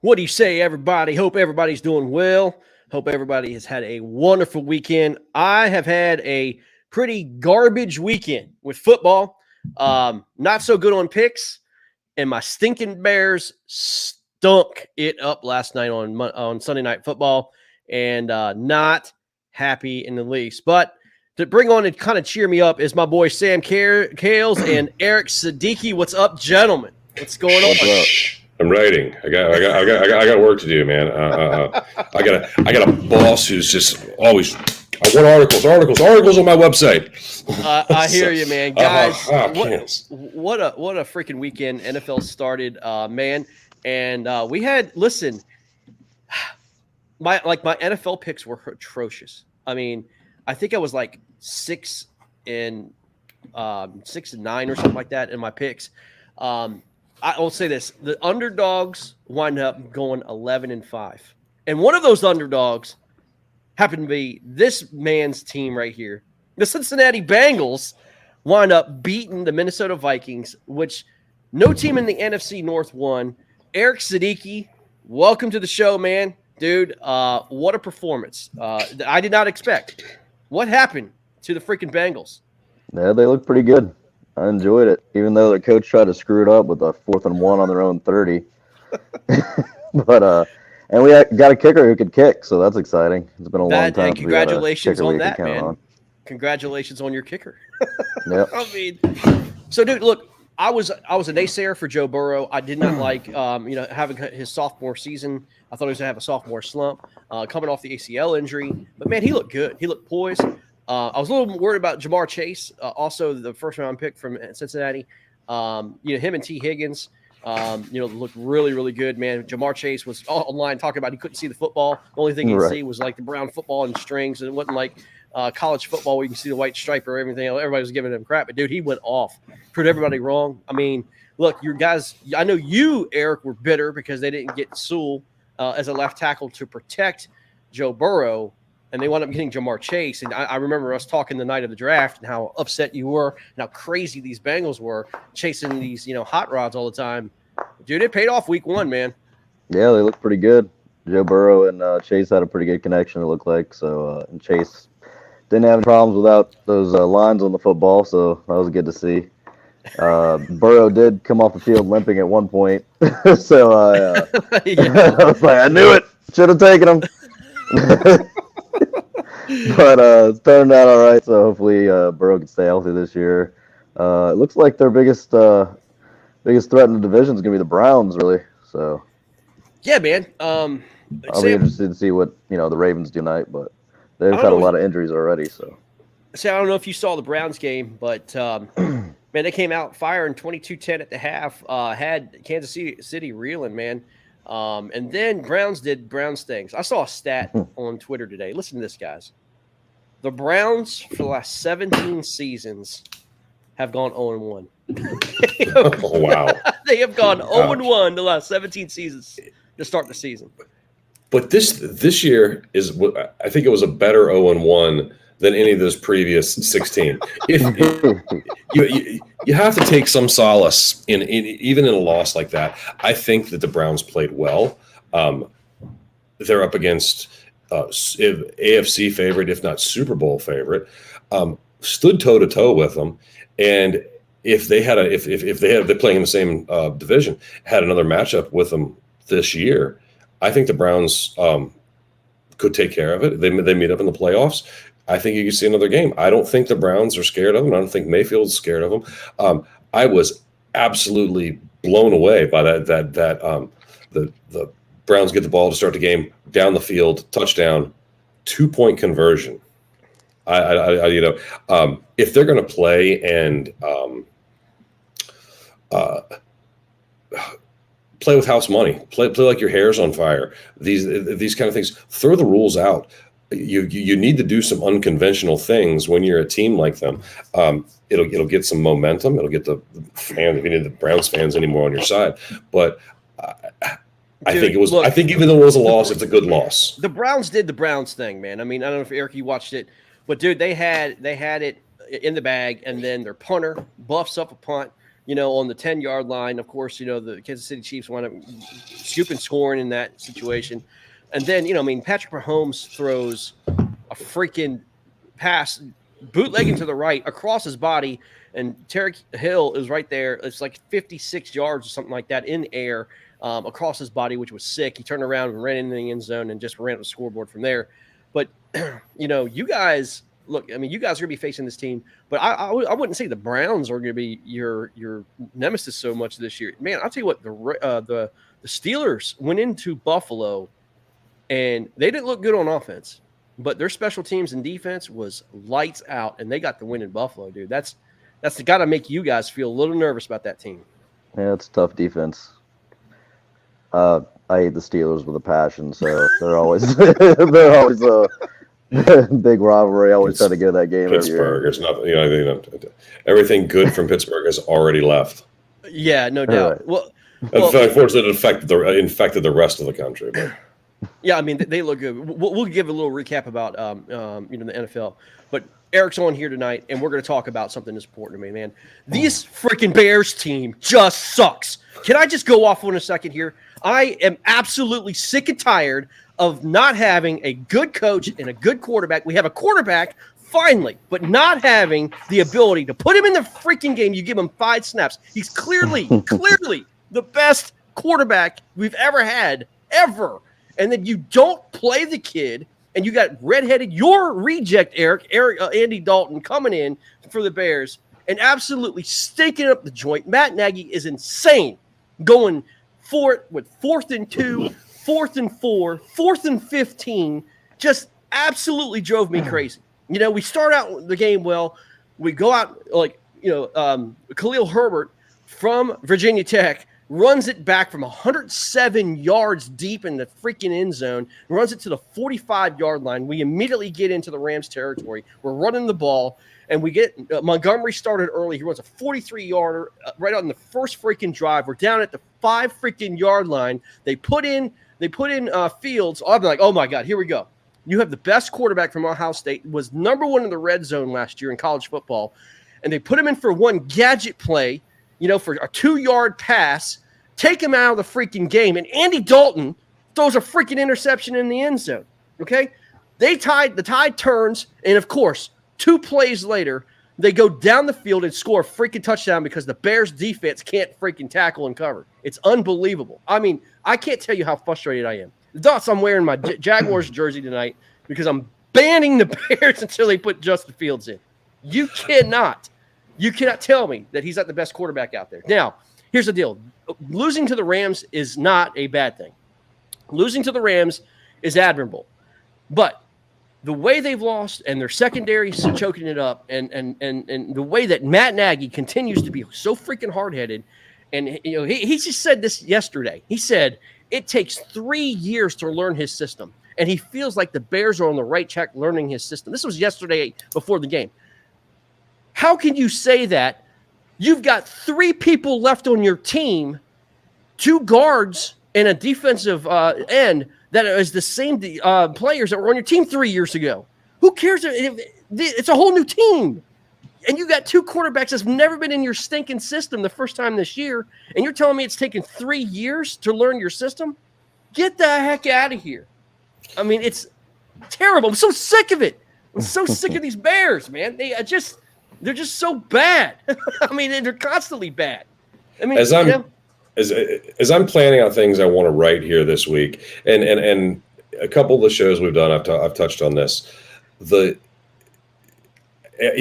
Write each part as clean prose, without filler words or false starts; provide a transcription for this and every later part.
What do you say, everybody? Hope everybody's doing well. Hope everybody has had a wonderful weekend. I have had a pretty garbage weekend with football. Not so good on picks, and my stinking Bears stunk it up last night on Sunday Night Football, and not happy in the least. But to bring on and kind of cheer me up is my boy Sam Kales and Eric Siddiqui. What's up, gentlemen? What's going on? What's up? I'm writing. I got work to do, man. I got a boss who's just always. I want articles on my website. I hear you, man. Guys, what a freaking weekend NFL started, man. And we had my NFL picks were atrocious. I mean, I think I was like 6 and 9 or something like that in my picks. I will say this: the underdogs wind up going 11-5, and one of those underdogs happened to be this man's team right here. The Cincinnati Bengals wind up beating the Minnesota Vikings, which no team in the NFC North won. Eric Siddiqui, welcome to the show, man. Dude, what a performance. I did not expect. What happened to the freaking Bengals? Yeah, they look pretty good. I enjoyed it, even though their coach tried to screw it up with a 4th and 1 on their own 30. But and we got a kicker who could kick, so that's exciting. It's been a long time. And congratulations on that, man. Congratulations on your kicker. Yep. I mean, so dude, look, I was a naysayer for Joe Burrow. I did not like having his sophomore season. I thought he was gonna have a sophomore slump, coming off the ACL injury. But man, he looked good. He looked poised. I was a little worried about Ja'Marr Chase, also the first round pick from Cincinnati. Him and T. Higgins, looked really, really good, man. Ja'Marr Chase was online talking about he couldn't see the football. The only thing he could see was like the brown football and strings, and it wasn't like college football where you can see the white stripe or everything. Everybody was giving him crap, but dude, he went off. Proved everybody wrong. I mean, look, your guys. I know you, Eric, were bitter because they didn't get Sewell as a left tackle to protect Joe Burrow. And they wound up getting Ja'Marr Chase. And I remember us talking the night of the draft and how upset you were and how crazy these Bengals were chasing these, hot rods all the time. Dude, it paid off week 1, man. Yeah, they look pretty good. Joe Burrow and Chase had a pretty good connection, it looked like. So, and Chase didn't have any problems without those lines on the football, so that was good to see. Burrow did come off the field limping at one point. So I was like, I knew it. Should have taken him. But it's turned out all right, so hopefully Burrow can stay healthy this year. It looks like their biggest threat in the division is going to be the Browns, really. So yeah, man. I'll be interested to see what the Ravens do tonight, but they've had a lot of injuries already. So I don't know if you saw the Browns game, but man, they came out firing 22-10 at the half. Had Kansas City reeling, man. And then Browns did Browns things. I saw a stat on Twitter today. Listen to this, guys. The Browns for the last 17 seasons have gone 0-1. Oh, wow. They have gone 0-1 the last 17 seasons to start the season. But this year is, I think it was a better 0-1 than any of those previous 16. You have to take some solace in even in a loss like that. I think that the Browns played well. They're up against AFC favorite, if not Super Bowl favorite. Stood toe to toe with them, and if they're playing in the same division, had another matchup with them this year, I think the Browns could take care of it. They meet up in the playoffs. I think you can see another game. I don't think the Browns are scared of them. I don't think Mayfield's scared of them. I was absolutely blown away by that the Browns get the ball to start the game, down the field, touchdown, 2-point conversion. If they're going to play and play with house money, play like your hair's on fire, these kind of things, throw the rules out. You need to do some unconventional things when you're a team like them. It'll get some momentum. It'll get the fans, if you need the Browns fans anymore on your side. But I think even though it was a loss, it's a good loss. The Browns did the Browns thing, man. I mean, I don't know if Eric, you watched it, but dude, they had it in the bag, and then their punter buffs up a punt, on the 10-yard line. Of course, the Kansas City Chiefs wound up scooping scoring in that situation. And then, Patrick Mahomes throws a freaking pass, bootlegging to the right across his body, and Tyreek Hill is right there. It's like 56 yards or something like that in air across his body, which was sick. He turned around and ran into the end zone and just ran up the scoreboard from there. But, you guys – look, you guys are going to be facing this team, but I wouldn't say the Browns are going to be your nemesis so much this year. Man, I'll tell you what, the Steelers went into Buffalo, and they didn't look good on offense, but their special teams and defense was lights out, and they got the win in Buffalo, dude. That's got to make you guys feel a little nervous about that team. Yeah, it's tough defense. I hate the Steelers with a passion, so they're always big rivalry. I always try to get that game. Pittsburgh. It's not, everything good from Pittsburgh has already left. Yeah, no doubt. Right. Well, unfortunately, it infected the rest of the country. But. Yeah, they look good. We'll give a little recap about the NFL. But Eric's on here tonight, and we're going to talk about something that's important to me, man. This freaking Bears team just sucks. Can I just go off on a second here? I am absolutely sick and tired of not having a good coach and a good quarterback. We have a quarterback, finally, but not having the ability to put him in the freaking game. You give him 5 snaps. He's clearly the best quarterback we've ever had, ever. And then you don't play the kid, and you got redheaded, your reject, Andy Dalton, coming in for the Bears and absolutely stinking up the joint. Matt Nagy is insane, going for it with 4th and 2, 4th and 4, 4th and 15, just absolutely drove me crazy. We start out the game well. We go out Khalil Herbert from Virginia Tech runs it back from 107 yards deep in the freaking end zone, runs it to the 45-yard line. We immediately get into the Rams territory. We're running the ball, and we get Montgomery started early. He runs a 43-yarder right on the first freaking drive. We're down at the 5 freaking yard line. They put in Fields. I'm like, oh my God, here we go. You have the best quarterback from Ohio State, was number 1 in the red zone last year in college football, and they put him in for one gadget play, for a 2-yard pass, take him out of the freaking game, and Andy Dalton throws a freaking interception in the end zone. Okay, the tide turns, and of course, 2 plays later, they go down the field and score a freaking touchdown because the Bears defense can't freaking tackle and cover. It's unbelievable. I can't tell you how frustrated I am. Thus, I'm wearing my Jaguars jersey tonight because I'm banning the Bears until they put Justin Fields in. You cannot tell me that he's not the best quarterback out there. Now, here's the deal. Losing to the Rams is not a bad thing. Losing to the Rams is admirable. But the way they've lost and their secondary choking it up and the way that Matt Nagy continues to be so freaking hard-headed, and he just said this yesterday. He said it takes 3 years to learn his system, and he feels like the Bears are on the right track learning his system. This was yesterday before the game. How can you say that? You've got 3 people left on your team, 2 guards and a defensive end that is the same players that were on your team 3 years ago. Who cares? It's a whole new team. And you got 2 quarterbacks that's never been in your stinking system the first time this year, and you're telling me it's taken 3 years to learn your system? Get the heck out of here. It's terrible. I'm so sick of it. I'm so sick of these Bears, man. They're just so bad. They're constantly bad. As I'm planning on things I want to write here this week, and a couple of the shows we've done, I've touched on this.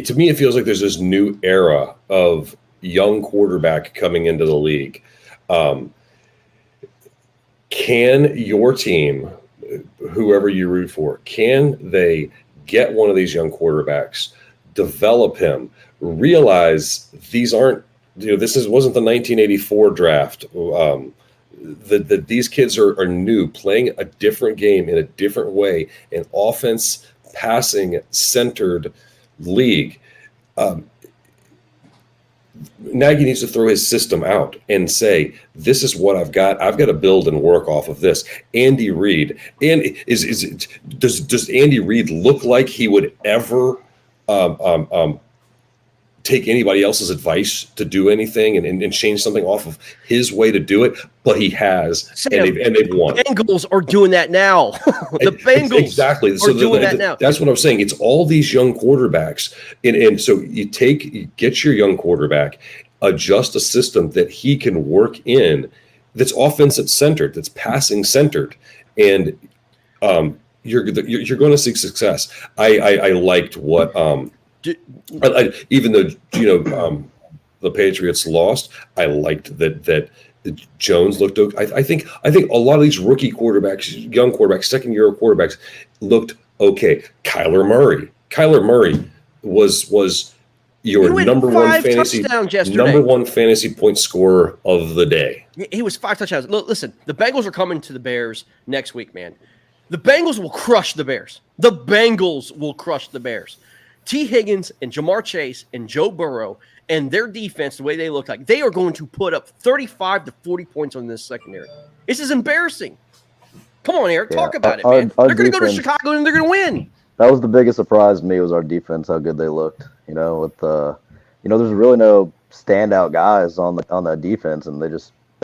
To me, it feels like there's this new era of young quarterback coming into the league. Can your team, whoever you root for, can they get one of these young quarterbacks, develop him, realize these aren't, this wasn't the 1984 draft, that these kids are new, playing a different game in a different way, an offense passing centered league. Nagy needs to throw his system out and say, this is what I've got to build and work off of this. Andy Reid, and does Andy Reid look like he would ever take anybody else's advice to do anything and change something off of his way to do it, but he has, Sam, and they've won. The Bengals are doing that now. The Bengals exactly are doing that now. That's what I'm saying. It's all these young quarterbacks, and so you get your young quarterback, adjust a system that he can work in, that's offensive centered, that's passing centered, and you're going to see success. I liked what even though the Patriots lost, I liked that Jones looked okay. I think a lot of these rookie quarterbacks, young quarterbacks, second-year quarterbacks looked okay. Kyler Murray was your number one fantasy point scorer of the day. He was 5 touchdowns. Look, listen, the Bengals are coming to the Bears next week, man. The Bengals will crush the Bears. The Bengals will crush the Bears. T. Higgins and Jamar Chase and Joe Burrow and their defense, the way they look like, they are going to put up 35 to 40 points on this secondary. This is embarrassing. Come on, Eric, talk about it, man. They're going to go to Chicago and they're going to win. That was the biggest surprise to me, was our defense, how good they looked. With there's really no standout guys on that defense, and they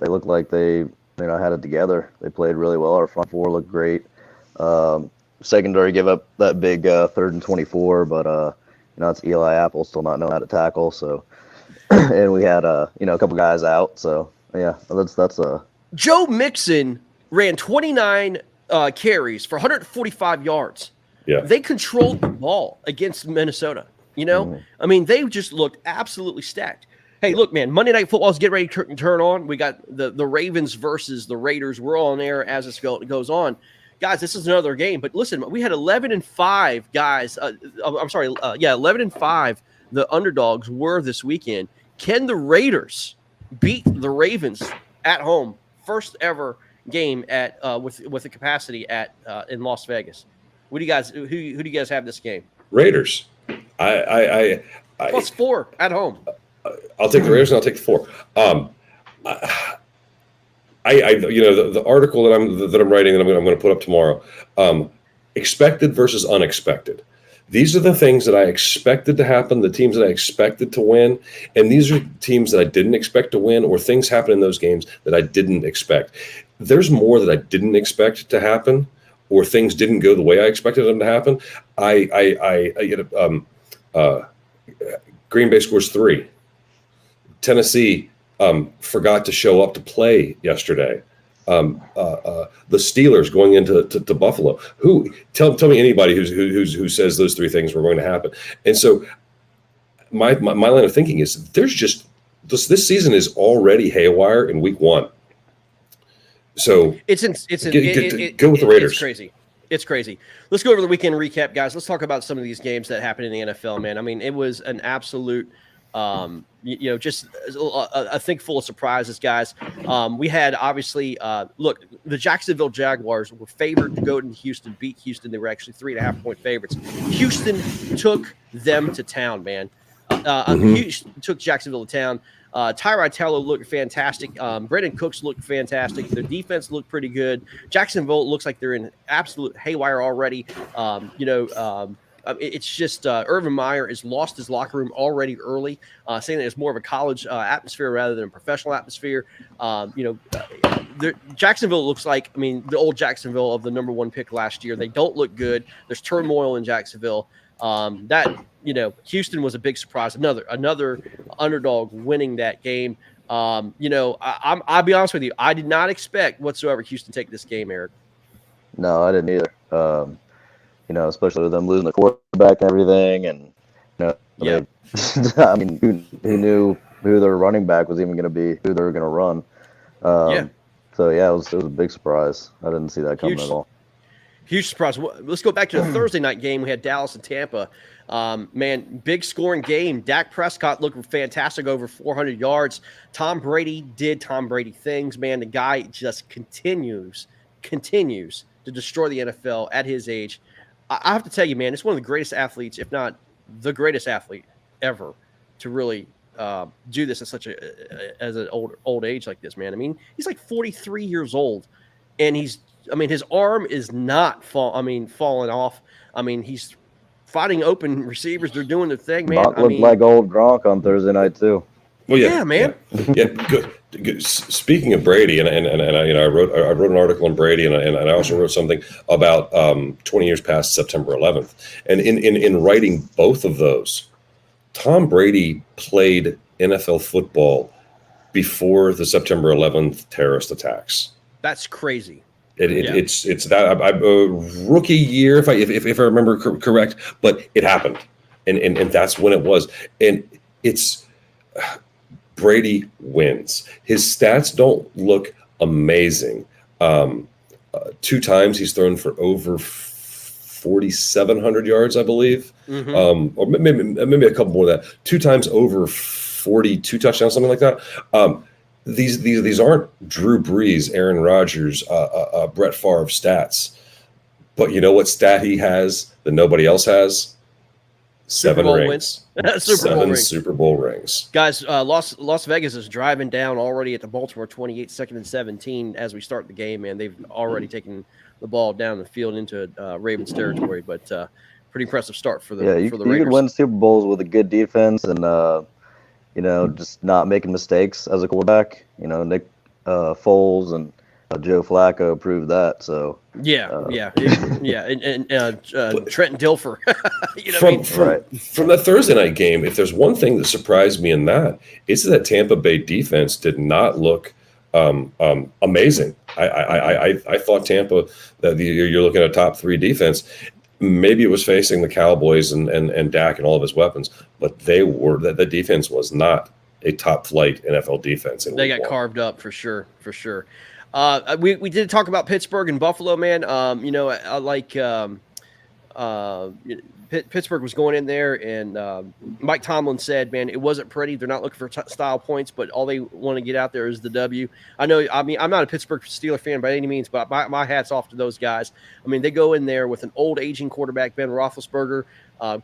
looked like they had it together. They played really well. Our front four looked great. Secondary gave up that big 3rd and 24, but it's Eli Apple still not knowing how to tackle. So, and we had a couple guys out. So yeah, that's Joe Mixon ran 29 carries for 145 yards. Yeah, they controlled the ball against Minnesota. I mean, they just looked absolutely stacked. Hey, look, man, Monday Night Football is getting ready to turn on. We got the Ravens versus the Raiders. We're all on air as this goes on. Guys, this is another game. But listen, we had 11-5 guys. 11-5 the underdogs were this weekend. Can the Raiders beat the Ravens at home? First ever game at with the capacity at in Las Vegas. What do you guys? Who do you guys have this game? Raiders. I +4 at home. I'll take the Raiders and I'll take the 4. The article that I'm writing that I'm going to put up tomorrow. Expected versus unexpected. These are the things that I expected to happen, the teams that I expected to win, and these are teams that I didn't expect to win, or things happen in those games that I didn't expect. There's more that I didn't expect to happen, or things didn't go the way I expected them to happen. Green Bay scores 3. Tennessee forgot to show up to play yesterday. The Steelers going into Buffalo. Tell me anybody who says those 3 things were going to happen. And so my line of thinking is there's just this season is already haywire in week 1. So go with the Raiders. It's crazy. Let's go over the weekend recap, guys. Let's talk about some of these games that happened in the NFL, man. I mean, it was an absolute just a thing full of surprises, guys. We had obviously, the Jacksonville Jaguars were favored to go into Houston, beat Houston. They were actually 3.5-point favorites. Houston took them to town, man. Houston took Jacksonville to town. Tyrod Taylor looked fantastic. Brandon Cooks looked fantastic. Their defense looked pretty good. Jacksonville looks like they're in absolute haywire already. It's just Urban Meyer has lost his locker room already early, saying that it's more of a college atmosphere rather than a professional atmosphere. Jacksonville looks like, the old Jacksonville of the number 1 pick last year. They don't look good. There's turmoil in Jacksonville. Houston was a big surprise. Another underdog winning that game. I'll be honest with you. I did not expect whatsoever Houston take this game, Eric. No, I didn't either. Especially with them losing the quarterback and everything, and who knew who their running back was even going to be, who they were going to run. So yeah, it was a big surprise. I didn't see that coming at all. Huge surprise. Let's go back to the Thursday night game. We had Dallas and Tampa. Big scoring game. Dak Prescott looked fantastic, over 400 yards. Tom Brady did Tom Brady things, man. The guy just continues to destroy the NFL at his age. I have to tell you, man, it's one of the greatest athletes, if not the greatest athlete ever, to really do this at as an old age like this, man. He's like 43 years old, and his arm is not falling off. He's fighting open receivers. They're doing their thing, man. Gronk looked like old Gronk on Thursday night too. Well, yeah, man. Yeah, good. Speaking of Brady, and I wrote an article on Brady, and I also wrote something about 20 years past September 11th. And in writing both of those, Tom Brady played NFL football before the September 11th terrorist attacks. That's crazy. It's that rookie year, if I remember correct, but it happened, and that's when it was, and it's. Brady wins. His stats don't look amazing. 2 times he's thrown for over 4,700 yards, I believe, or maybe a couple more than that. 2 times over 42 touchdowns, something like that. These aren't Drew Brees, Aaron Rodgers, Brett Favre stats, but you know what stat he has that nobody else has? 7 rings. Super Bowl rings. Guys, Las Vegas is driving down already at the Baltimore 28, 2nd and 17 as we start the game, man. They've already taken the ball down the field into Ravens territory, but pretty impressive start for the you Raiders. could win Super Bowls with a good defense and just not making mistakes as a quarterback. Nick Foles and Joe Flacco proved that. So and Trent Dilfer. From that Thursday night game, if there's one thing that surprised me in that, it's that Tampa Bay defense did not look amazing. I thought Tampa, that you're looking at a top 3 defense. Maybe it was facing the Cowboys and Dak and all of his weapons, but the defense was not a top flight NFL defense. They got carved up for sure. We did talk about Pittsburgh and Buffalo, man. I like Pittsburgh was going in there, and Mike Tomlin said, man, it wasn't pretty. They're not looking for style points, but all they want to get out there is the W. I'm not a Pittsburgh Steelers fan by any means, but my hat's off to those guys. I mean, they go in there with an old aging quarterback, Ben Roethlisberger,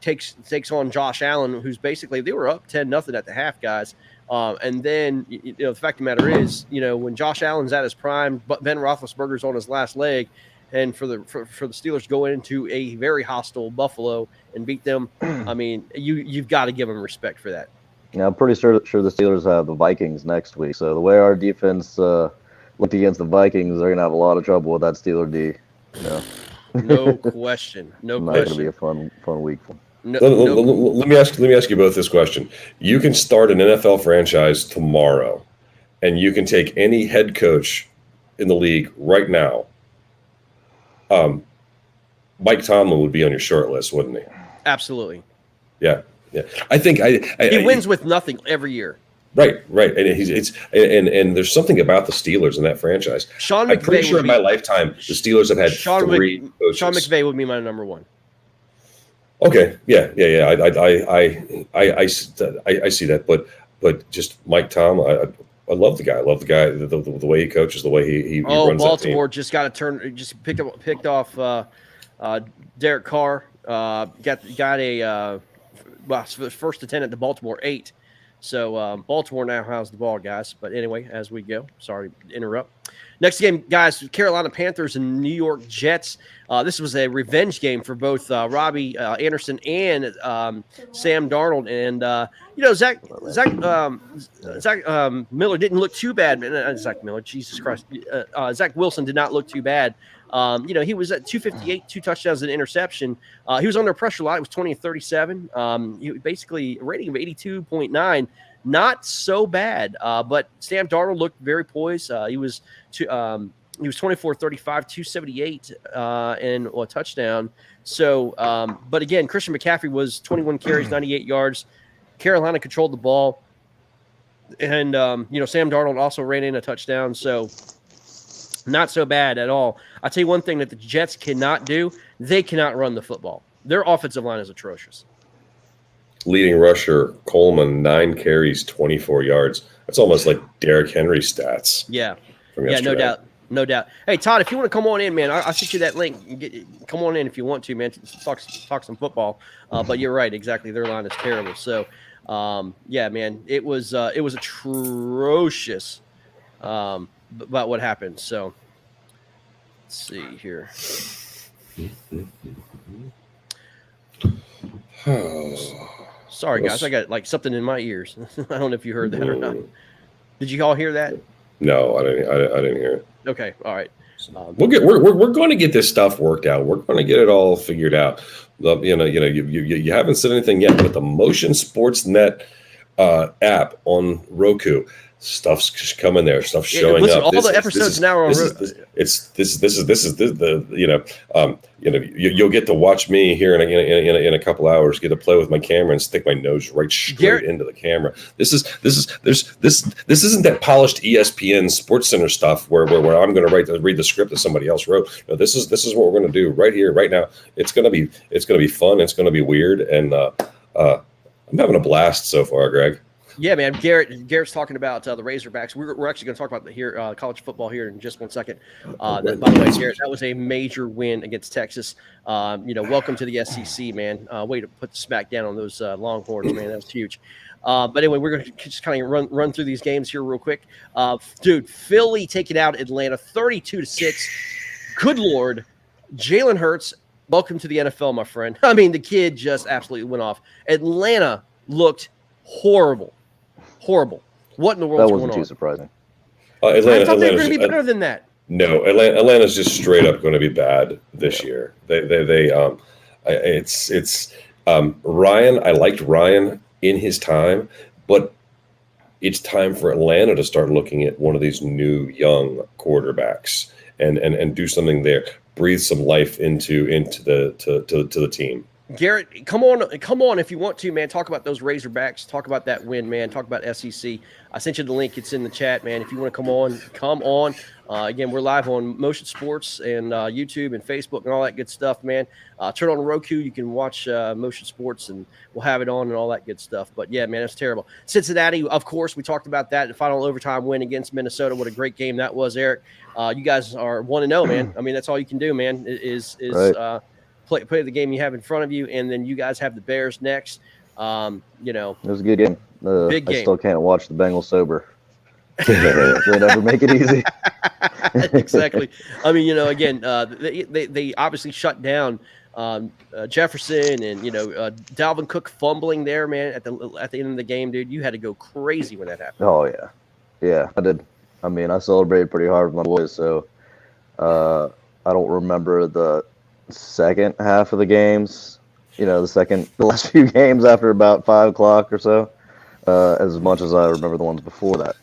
takes on Josh Allen, who's basically, they were up 10-0 at the half, guys. And then, the fact of the matter is, when Josh Allen's at his prime, but Ben Roethlisberger's on his last leg, and for the Steelers to go into a very hostile Buffalo and beat them, I mean, you've got to give them respect for that. Yeah, I'm pretty sure the Steelers have the Vikings next week. So the way our defense looked against the Vikings, they're gonna have a lot of trouble with that Steeler D. No question. No Not question. gonna be a fun week for them. Let me ask you both this question. You can start an NFL franchise tomorrow, and you can take any head coach in the league right now. Mike Tomlin would be on your short list, wouldn't he? Absolutely. Yeah. I think he wins with nothing every year. Right, and there's something about the Steelers in that franchise. I'm pretty sure in my lifetime the Steelers have had 3 coaches. Sean McVay would be my number 1. Okay, yeah. I see that, but just Mike Tom, I love the guy. I love the guy, the way he coaches, the way he runs Baltimore that team. just got a just picked off Derek Carr. Got a first to 10 at the Baltimore 8. So Baltimore now has the ball, guys. But anyway, as we go, sorry to interrupt. Next game, guys, Carolina Panthers and New York Jets. This was a revenge game for both Robbie Anderson and Sam Darnold. And, Zach Miller didn't look too bad. Zach Miller, Jesus Christ. Zach Wilson did not look too bad. He was at 258, 2 touchdowns and interception. He was under pressure a lot. It was 20-37. He basically a rating of 82.9. Not so bad, but Sam Darnold looked very poised. He was 24-35, 278, and a touchdown. So, but again, Christian McCaffrey was 21 carries, 98 yards. Carolina controlled the ball, and Sam Darnold also ran in a touchdown. So, not so bad at all. I'll tell you one thing that the Jets cannot do: they cannot run the football. Their offensive line is atrocious. Leading rusher Coleman, 9 carries, 24 yards. That's almost like Derrick Henry stats. Yeah, from yesterday. no doubt. Hey, Todd, if you want to come on in, man, I'll send you that link. Come on in if you want to, man. Talk some football. But you're right, exactly. Their line is terrible. So, yeah, man, it was atrocious about what happened. So, let's see here. Sorry, guys. I got like something in my ears. I don't know if you heard that or not. Did you all hear that? No, I didn't hear it. Okay. All right. We're going to get this stuff worked out. We're going to get it all figured out. You haven't said anything yet, but the Motion Sports Net app on Roku, stuff's just coming there. Stuff's showing listen, up. All the episodes now are on Roku. You'll get to watch me here in a couple hours. Get to play with my camera and stick my nose right straight into the camera. This isn't that polished ESPN Sports Center stuff where I'm going to read the script that somebody else wrote. No, this is what we're going to do right here, right now. It's going to be fun. It's going to be weird, and I'm having a blast so far, Greg. Yeah, man. Garrett's talking about the Razorbacks. We're actually going to talk about college football here in just 1 second. By the way, Garrett, that was a major win against Texas. Welcome to the SEC, man. Way to put the smack down on those Longhorns, man. That was huge. But anyway, we're going to just kind of run through these games here real quick. Dude, Philly taking out Atlanta 32-6. Good Lord. Jalen Hurts, welcome to the NFL, my friend. I mean, the kid just absolutely went off. Atlanta looked horrible. What in the world's going on? That wasn't too surprising. I thought they were going to be better than that. No, Atlanta's just straight up going to be bad this year. Ryan. I liked Ryan in his time, but it's time for Atlanta to start looking at one of these new young quarterbacks and do something there. Breathe some life into the team. Garrett, come on if you want to, man. Talk about those Razorbacks. Talk about that win, man. Talk about SEC. I sent you the link. It's in the chat, man. If you want to come on. Again, we're live on Motion Sports and YouTube and Facebook and all that good stuff, man. Turn on Roku. You can watch Motion Sports, and we'll have it on and all that good stuff. But, yeah, man, that's terrible. Cincinnati, of course, we talked about that. The final overtime win against Minnesota. What a great game that was, Eric. You guys are 1-0, man. I mean, that's all you can do, man, is right. Play the game you have in front of you, and then you guys have the Bears next. It was a good game. Big game. I still can't watch the Bengals sober. They never make it easy. Exactly. I mean, again, they obviously shut down Jefferson and Dalvin Cook fumbling there, man. At the end of the game, dude, you had to go crazy when that happened. Oh yeah, I did. I mean, I celebrated pretty hard with my boys, so I don't remember the second half of the games, the last few games after about 5 o'clock or so, as much as I remember the ones before that.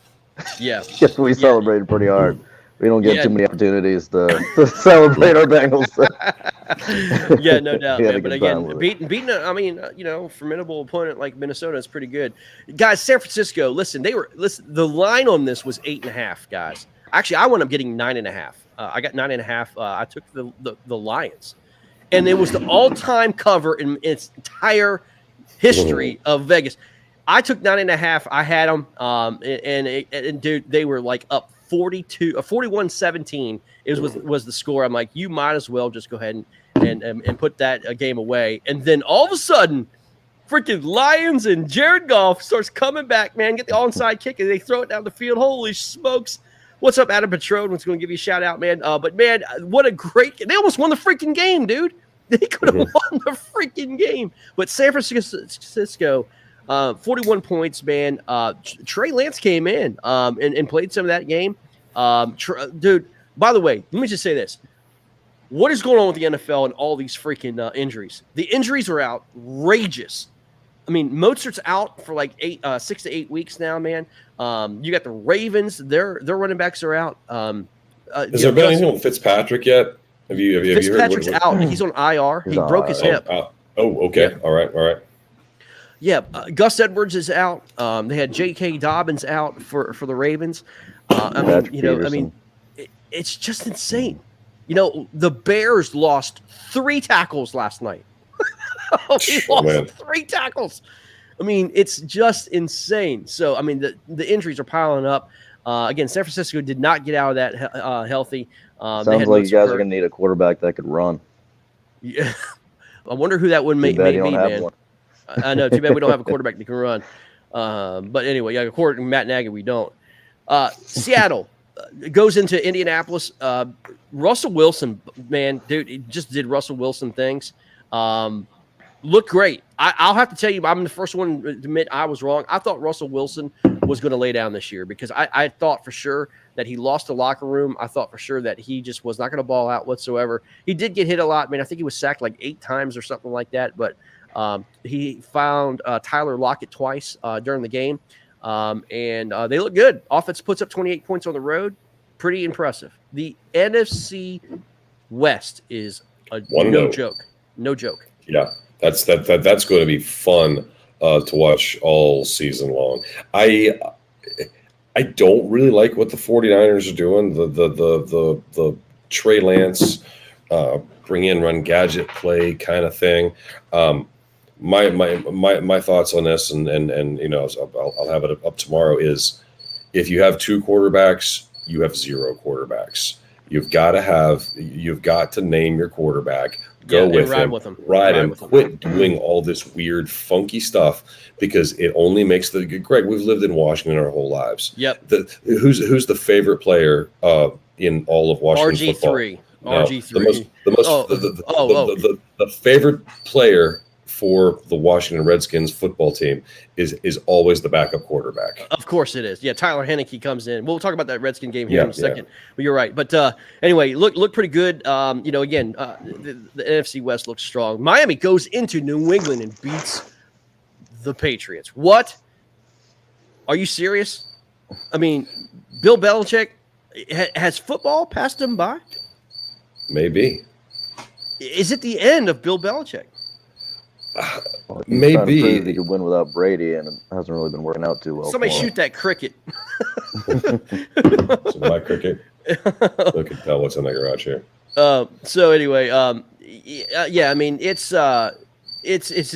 Yeah. Yes, we celebrated pretty hard. We don't get too many opportunities to celebrate our Bengals. So. Yeah, no doubt, man. But again, beating formidable opponent like Minnesota is pretty good. Guys, San Francisco, listen, the line on this was 8.5, guys. Actually, I wound up getting 9.5. I got 9.5. I took the Lions, and it was the all-time cover in its entire history of Vegas. I took 9.5. I had them, and dude, they were like up 41-17. Was the score. I'm like, you might as well just go ahead and put that game away. And then all of a sudden, freaking Lions and Jared Goff starts coming back, man. Get the onside kick, and they throw it down the field. Holy smokes. What's up, Adam Patron? Was going to give you a shout out, man. But, man, what a great – they almost won the freaking game, dude. They could have won the freaking game. But San Francisco, 41 points, man. Trey Lance came in and played some of that game. Dude, by the way, let me just say this. What is going on with the NFL and all these freaking injuries? The injuries are outrageous. I mean, Mostert's out for like 6 to 8 weeks now, man. You got the Ravens; their running backs are out. Has there been anything with Fitzpatrick yet? Have you heard? Fitzpatrick's out. He's on IR. He broke his hip. Oh, okay. Yeah. All right. Yeah, Gus Edwards is out. They had J.K. Dobbins out for the Ravens. It's just insane. The Bears lost 3 tackles last night. He lost 3 tackles. I mean, it's just insane. So, I mean, the injuries are piling up. Again, San Francisco did not get out of that healthy. Sounds like you guys are going to need a quarterback that could run. Yeah, I wonder who that would make me, man. I know. Too bad we don't have a quarterback that can run. But anyway, according to Matt Nagy, we don't. Seattle goes into Indianapolis. Russell Wilson, man, dude, he just did Russell Wilson things. Looked great. I'll have to tell you, I'm the first one to admit I was wrong. I thought Russell Wilson was going to lay down this year because I thought for sure that he lost the locker room. I thought for sure that he just was not going to ball out whatsoever. He did get hit a lot. I mean, I think he was sacked like 8 times or something like that. But he found Tyler Lockett twice during the game, and they look good. Offense puts up 28 points on the road. Pretty impressive. The NFC West is no joke. No joke. Yeah. That's going to be fun to watch all season long. I don't really like what the 49ers are doing. The Trey Lance bring in, run gadget play kind of thing. My thoughts on this, and I'll have it up tomorrow, is if you have 2 quarterbacks, you have 0 quarterbacks. You've got to name your quarterback. Go with him. Ride him. Quit doing all this weird, funky stuff because it only makes Greg. We've lived in Washington our whole lives. Yep. Who's the favorite player in all of Washington football? RG3. The favorite player for the Washington Redskins football team is always the backup quarterback. Of course it is. Yeah, Tyler Heineke comes in. We'll talk about that Redskin game here in a second. But you're right. But anyway, look pretty good. Again, the NFC West looks strong. Miami goes into New England and beats the Patriots. What? Are you serious? I mean, Bill Belichick, has football passed him by? Maybe. Is it the end of Bill Belichick? Well, maybe he could win without Brady, and it hasn't really been working out too well. Somebody shoot that cricket. So my cricket. Look at tell what's in the garage here. So anyway, yeah, I mean it's a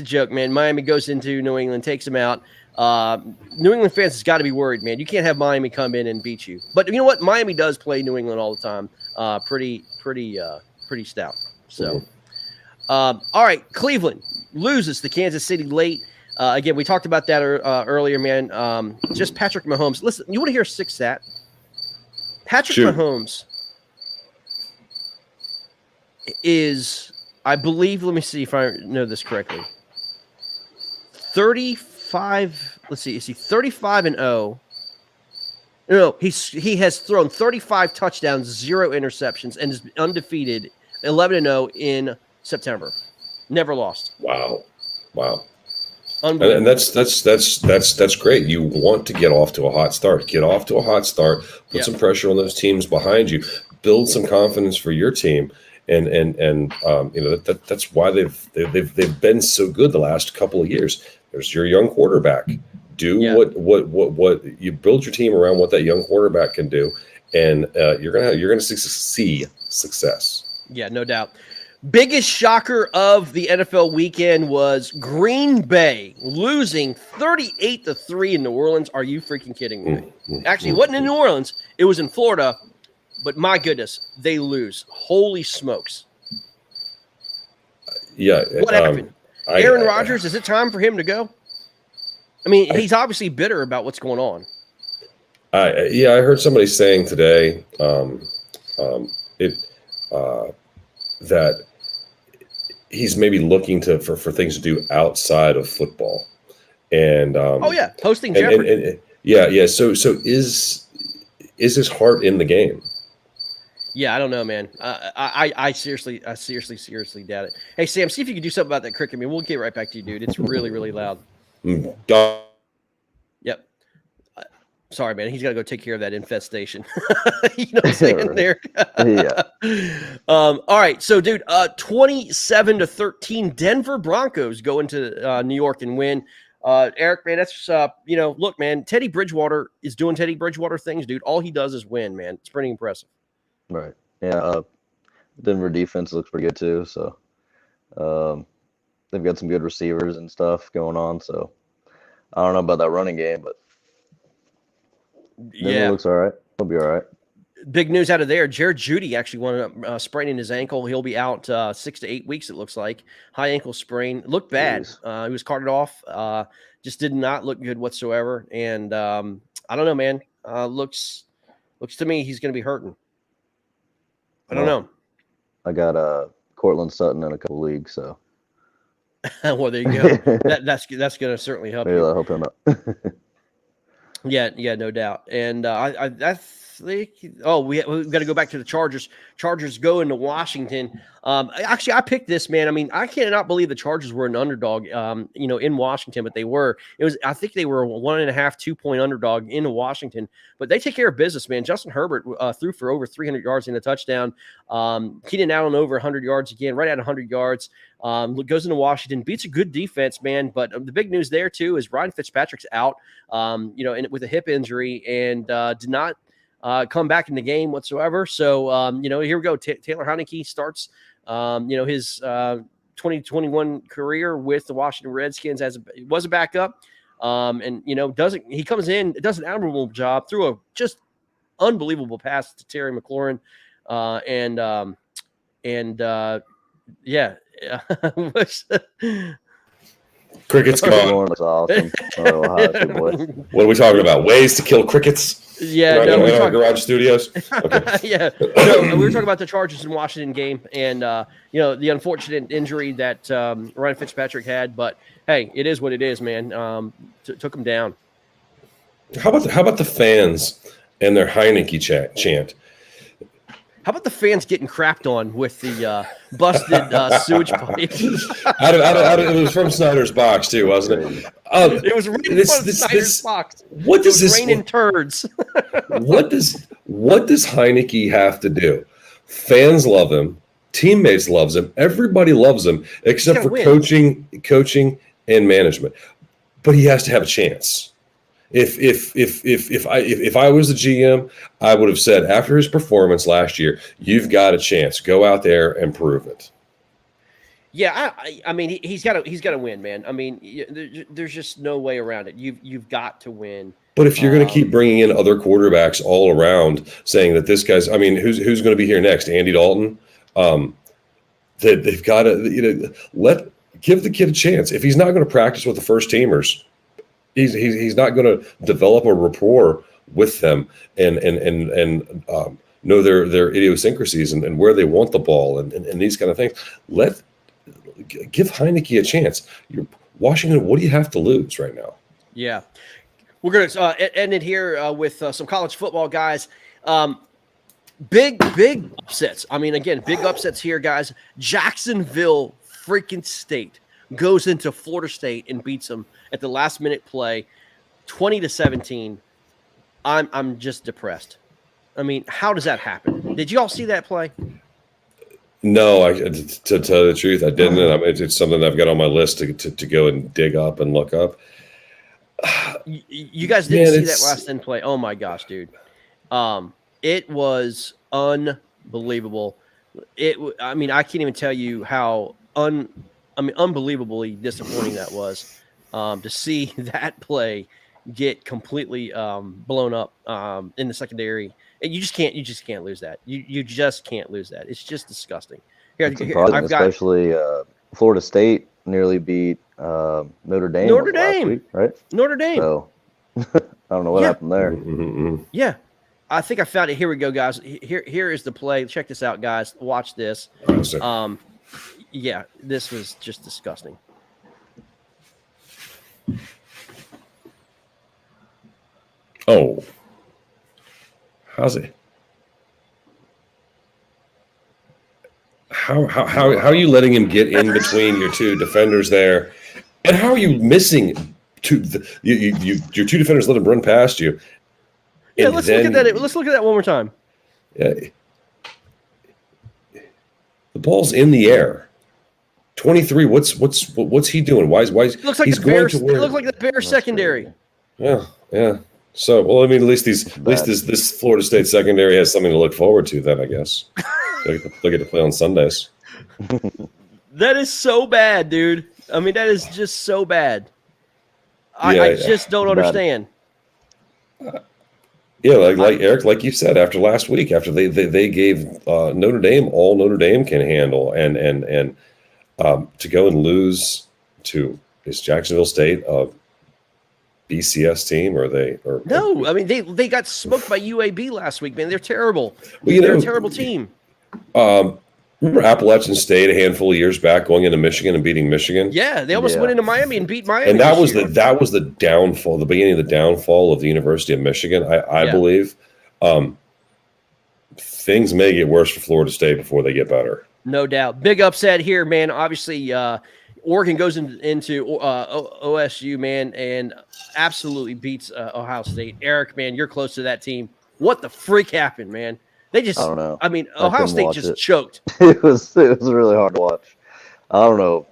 joke, man. Miami goes into New England, takes them out. New England fans has got to be worried, man. You can't have Miami come in and beat you. But you know what? Miami does play New England all the time. Pretty stout. So, all right, Cleveland loses to Kansas City late. Again, we talked about that earlier, man. Just Patrick Mahomes. Listen, you want to hear a sick stat? Patrick Mahomes is, I believe, let me see if I know this correctly. 35. Let's see. Is he 35-0? No, he has thrown 35 touchdowns, 0 interceptions, and is undefeated, 11-0 in September. Never lost. Wow. And that's great. You want to get off to a hot start. Put some pressure on those teams behind you. Build some confidence for your team. And that's why they've been so good the last couple of years. There's your young quarterback. What you build your team around what that young quarterback can do, and you're gonna see success. Yeah, no doubt. Biggest shocker of the NFL weekend was Green Bay losing 38-3 in New Orleans. Are you freaking kidding me? Actually, it wasn't in New Orleans. It was in Florida. But my goodness, they lose. Holy smokes. Yeah. What happened? Aaron Rodgers, is it time for him to go? I mean, he's obviously bitter about what's going on. I heard somebody saying today that he's maybe looking for things to do outside of football. And hosting Jeopardy. So is his heart in the game? Yeah, I don't know, man. I seriously doubt it. Hey, Sam, see if you can do something about that cricket. I mean, we'll get right back to you, dude. It's really, really loud. Yep. Sorry, man. He's got to go take care of that infestation. You know what I'm saying there? Yeah. All right. So, dude, 27-13, Denver Broncos go into New York and win. Eric, man, that's look, man, Teddy Bridgewater is doing Teddy Bridgewater things, dude. All he does is win, man. It's pretty impressive. Right. Yeah. Denver defense looks pretty good too. So, they've got some good receivers and stuff going on. So, I don't know about that running game, but Denver looks all right. He'll be all right. Big news out of there. Jared Jeudy actually wound up spraining his ankle. He'll be out 6 to 8 weeks, it looks like. High ankle sprain. Looked bad. He was carted off. Just did not look good whatsoever. And I don't know, man. Looks to me he's going to be hurting. I don't know. I got Cortland Sutton in a couple leagues, so Well, there you go. That's going to certainly help Maybe you. that'll help him out. Yeah, no doubt. And I think, we've got to go back to the Chargers. Chargers go into Washington. Actually, I picked this, man. I mean, I cannot believe the Chargers were an underdog, in Washington, but they were. I think they were a 1.5, 2-point underdog in Washington, but they take care of business, man. Justin Herbert threw for over 300 yards and a touchdown. Keenan Allen over 100 yards again, right at 100 yards. Goes into Washington, beats a good defense, man. But the big news there too is Ryan Fitzpatrick's out, with a hip injury, and did not come back in the game whatsoever. So, here we go. Taylor Heineke starts, his 2021 career with the Washington Redskins was a backup, he comes in, does an admirable job, threw a just unbelievable pass to Terry McLaurin, Crickets gone. Looks awesome. Oh, hi, good boy. What are we talking about? Ways to kill crickets? Yeah, in our garage studios. Okay. Yeah, no, we were talking about the Chargers in Washington game, and the unfortunate injury that Ryan Fitzpatrick had. But hey, it is what it is, man. Took him down. How about the fans and their Heineke chant? How about the fans getting crapped on with the busted sewage pipe? It was from Snyder's box too, wasn't it? It was right in front of Snyder's box. What does this raining turds? what does Heineke have to do? Fans love him, teammates loves him, everybody loves him except for coaching and management. But he has to have a chance. If I was the GM, I would have said after his performance last year, you've got a chance. Go out there and prove it. Yeah, I mean he's got to win, man. I mean, there's just no way around it. You've got to win. But if you're going to keep bringing in other quarterbacks all around, saying that this guy's, I mean, who's going to be here next? Andy Dalton. That they've got to give the kid a chance. If he's not going to practice with the first teamers, he's not going to develop a rapport with them and know their idiosyncrasies and where they want the ball and these kind of things. Give Heineke a chance. Washington, what do you have to lose right now? Yeah. We're going to end it here with some college football, guys. Big upsets. I mean, again, big upsets here, guys. Jacksonville freaking State goes into Florida State and beats them at the last minute play, 20-17. I'm just depressed. I mean, how does that happen? Did you all see that play? No, to tell the truth, I didn't. It's something that I've got on my list to go and dig up and look up. You guys didn't see that last end play? Oh my gosh, dude! It was unbelievable. I mean, I can't even tell you how unbelievably disappointing that was. To see that play get completely blown up in the secondary, and you just can't lose that. You just can't lose that. It's just disgusting. Especially Florida State nearly beat Notre Dame. Last week, right? Notre Dame. So I don't know what happened there. Mm-hmm. Yeah, I think I found it. Here we go, guys. Here is the play. Check this out, guys. Watch this. Yeah, this was just disgusting. Oh, how's it? How are you letting him get in between your two defenders there? And how are you missing your two defenders let him run past you? Yeah, let's look at that. Let's look at that one more time. Yeah, the ball's in the air. 23. What's he doing? Why? It looks like he's the going Bears. to where? It looks like the Bears secondary. Yeah. So, well, I mean, at least this Florida State secondary has something to look forward to. Then I guess they get to play on Sundays. That is so bad, dude. I mean, that is just so bad. I just don't understand. Yeah, like Eric, like you said, after last week, after they gave Notre Dame all Notre Dame can handle, and to go and lose to is Jacksonville State a BCS team, or no? I mean, they got smoked by UAB last week, man. They're terrible. They're a terrible team. Remember Appalachian State a handful of years back going into Michigan and beating Michigan? Yeah, they almost Yeah. went into Miami and beat Miami. And that this was year. the downfall, the beginning of the downfall of the University of Michigan, I Yeah. believe. Things may get worse for Florida State before they get better. No doubt. Big upset here, man. Obviously, Oregon goes into OSU, man, and absolutely beats Ohio State. Eric, man, you're close to that team. What the freak happened, man? They just, I don't know. I mean, I Ohio couldn't State watch just it. choked. It was really hard to watch. I don't know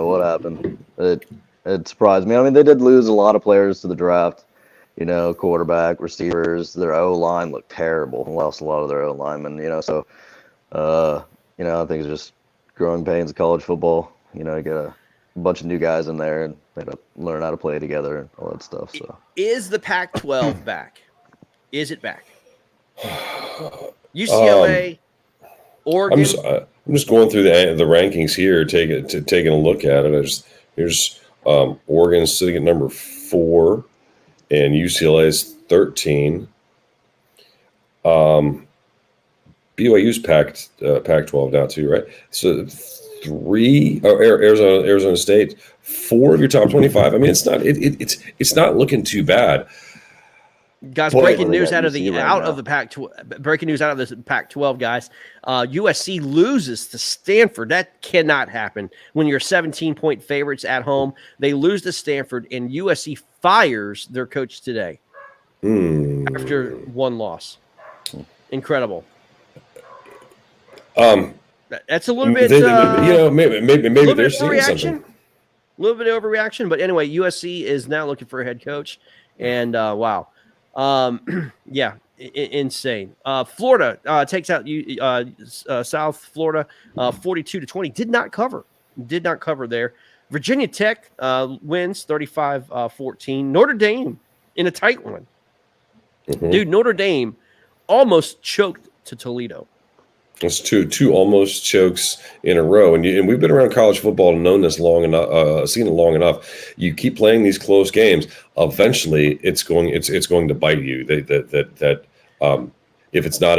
what happened. It surprised me. I mean, they did lose a lot of players to the draft. You know, quarterback, receivers. Their O line looked terrible. Lost a lot of their O linemen. You know, so I think it's just growing pains of college football. You know, you get a bunch of new guys in there and they got to learn how to play together and all that stuff. So Is the Pac-12 back? Is it back? UCLA, Oregon. I'm just going through the rankings here, taking a look at it. Here's Oregon sitting at number 4, and UCLA is 13. BYU's Pac-12 now too, right? So 3 Arizona State, 4 of your top 25. I mean, it's not looking too bad. Guys, Boy, breaking they news got out of UC right out now. of the Pac-12. Breaking news out of the Pac-12, guys. USC loses to Stanford. That cannot happen when you're 17-point favorites at home. They lose to Stanford, and USC fires their coach today after one loss. Incredible. That's a little bit. Maybe they're seeing something. A little bit of overreaction, but anyway, USC is now looking for a head coach, and wow, yeah, insane. Florida takes out South Florida 42-20. Did not cover there. Virginia Tech wins 35-14. Notre Dame in a tight one. Mhm. Dude, Notre Dame almost choked to Toledo. It's two almost chokes in a row, and we've been around college football and known this long enough, seen it long enough. You keep playing these close games, eventually it's going to bite you. If it's not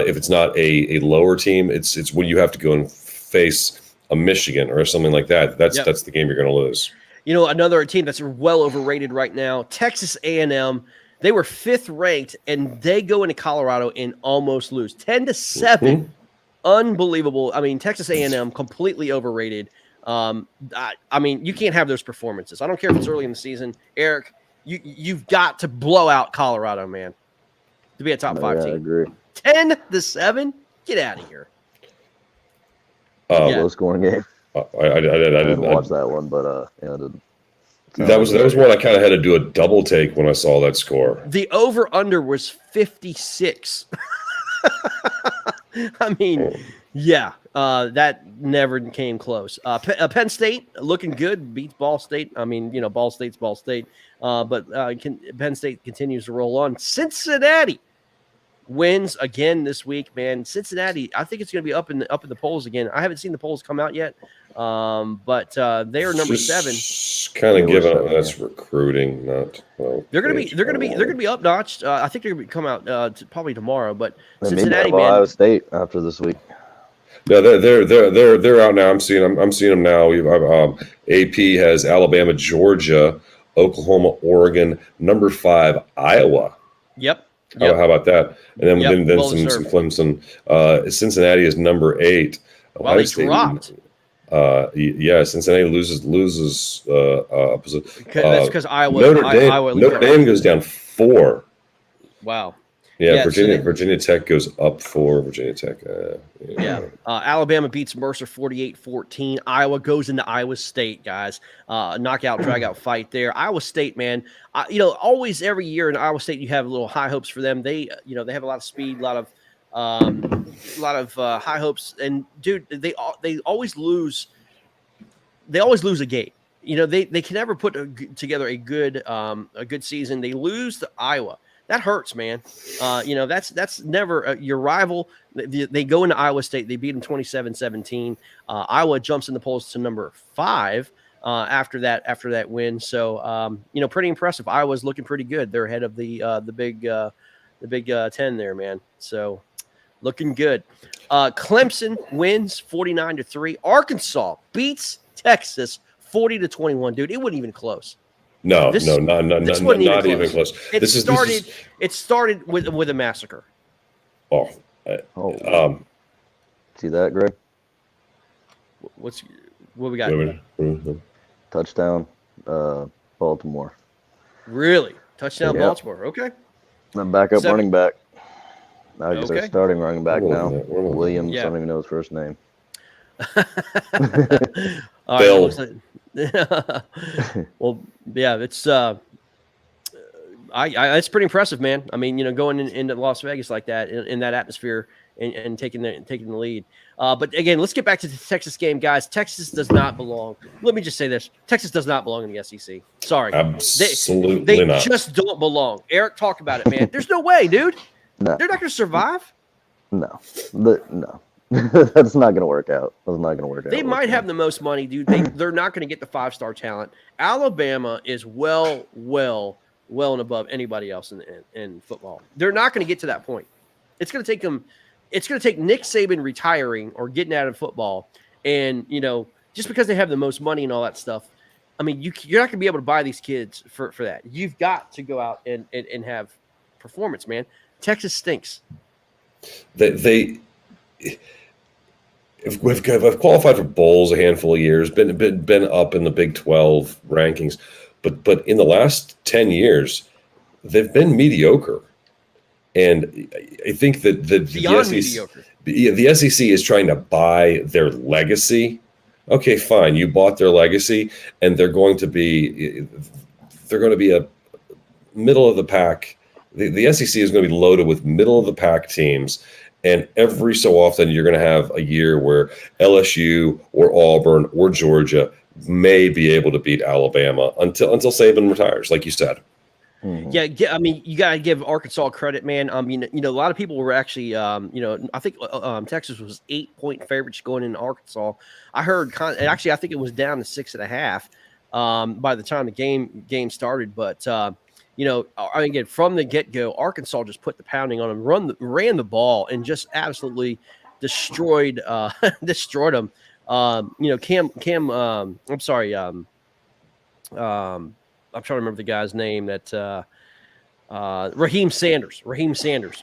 a lower team, it's when you have to go and face a Michigan or something like that. That's the game you're going to lose. You know, another team that's well overrated right now, Texas A&M. They were 5th ranked, and they go into Colorado and almost lose 10-7. Unbelievable. I mean, Texas A&M completely overrated. I mean, you can't have those performances. I don't care if it's early in the season. Eric, you've got to blow out Colorado, man, to be a top 5 team. I agree. 10-7. Get out of here. Low scoring game. I didn't watch that one, but I didn't. That was one I kind of had to do a double take when I saw that score. The over-under was 56. I mean, yeah, that never came close. Penn State looking good, beats Ball State. I mean, you know, Ball State's Ball State, but Penn State continues to roll on. Cincinnati wins again this week, man. Cincinnati, I think it's going to be up in the polls again. I haven't seen the polls come out yet, but they are number 7. Kind of given seven, that's recruiting, not well. They're going to be up notched. I think they're going to come out probably tomorrow. But They Cincinnati, maybe have man, Ohio State after this week. No, they're out now. I'm seeing them now. AP has Alabama, Georgia, Oklahoma, Oregon, number 5, Iowa. Yep. How about that? And then Yep, then well some deserved. Clemson. Cincinnati is number 8. Wow, they dropped. Cincinnati loses. That's because Iowa. Notre Dame goes down 4. Wow. Yeah, Yeah, so Virginia Tech goes up 4. Virginia Tech. Yeah. Alabama beats Mercer 48-14. Iowa goes into Iowa State, guys. Knockout, drag-out fight there. Iowa State, man. Always every year in Iowa State, you have a little high hopes for them. They have a lot of speed, a lot of high hopes. And dude, they always lose. They always lose a game. They can never put together a good season. They lose to Iowa. That hurts, man. That's never your rival. They go into Iowa State. They beat them 27-17. Iowa jumps in the polls to number 5 after that win. So, pretty impressive. Iowa's looking pretty good. They're ahead of the Big 10 there, man. So, looking good. Clemson wins 49-3. Arkansas beats Texas 40-21. Dude, it wasn't even close. No, This not wasn't even close. It started with a massacre. Oh, See that, Greg? What we got? Touchdown, Baltimore. Really? Touchdown, Yep. Baltimore. Okay. Then backup Seven. running back. Now he's Okay. their starting running back We're now. looking at- we're looking at- Williams. Yeah. I don't even know his first name. All Bill. right, well, yeah, it's it's pretty impressive, man. I mean, going into Las Vegas like that in that atmosphere and taking the lead. But again, let's get back to the Texas game, guys. Texas does not belong. Let me just say this: Texas does not belong in the SEC. Sorry, Absolutely they not. just don't belong. Eric talked about it, man. There's no way, dude. No, They're not going to survive. no, no. That's not going to work out. That's not going to work out. They might have the most money, dude. They're not going to get the 5-star talent. Alabama is well and above anybody else in football. They're not going to get to that point. It's going to take them. It's going to take Nick Saban retiring or getting out of football, and just because they have the most money and all that stuff. I mean, you're not going to be able to buy these kids for that. You've got to go out and have performance, man. Texas stinks. They have qualified for bowls a handful of years, been up in the Big 12 rankings, but in the last 10 years, they've been mediocre. And I think that the SEC, mediocre. the SEC is trying to buy their legacy. Okay, fine, you bought their legacy, and they're going to be a middle of the pack. The SEC is going to be loaded with middle of the pack teams. And every so often, you're going to have a year where LSU or Auburn or Georgia may be able to beat Alabama until Saban retires, like you said. Mhm. Yeah, I mean, you got to give Arkansas credit, man. A lot of people were actually, I think Texas was 8-point favorites going into Arkansas. I heard, actually, I think it was down to 6.5 by the time the game started. But again, from the get-go, Arkansas just put the pounding on them, ran the ball, and just absolutely destroyed them. I'm trying to remember the guy's name that Raheem Sanders.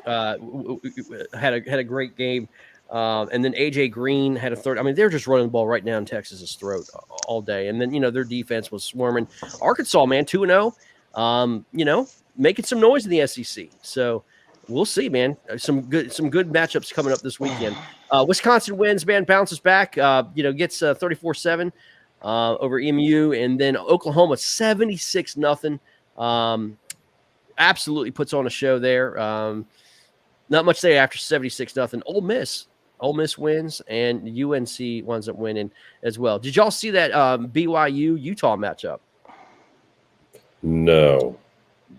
Had a great game. And then AJ Green had a third. I mean, they're just running the ball right down Texas's throat all day. And then, their defense was swarming. Arkansas, man, 2-0. Making some noise in the SEC. So we'll see, man. Some good matchups coming up this weekend. Wisconsin wins, man, bounces back, gets 34-7 over EMU, and then Oklahoma 76-0. Absolutely puts on a show there. Not much to say after 76-0. Ole Miss wins, and UNC winds up winning as well. Did y'all see that BYU Utah matchup? No.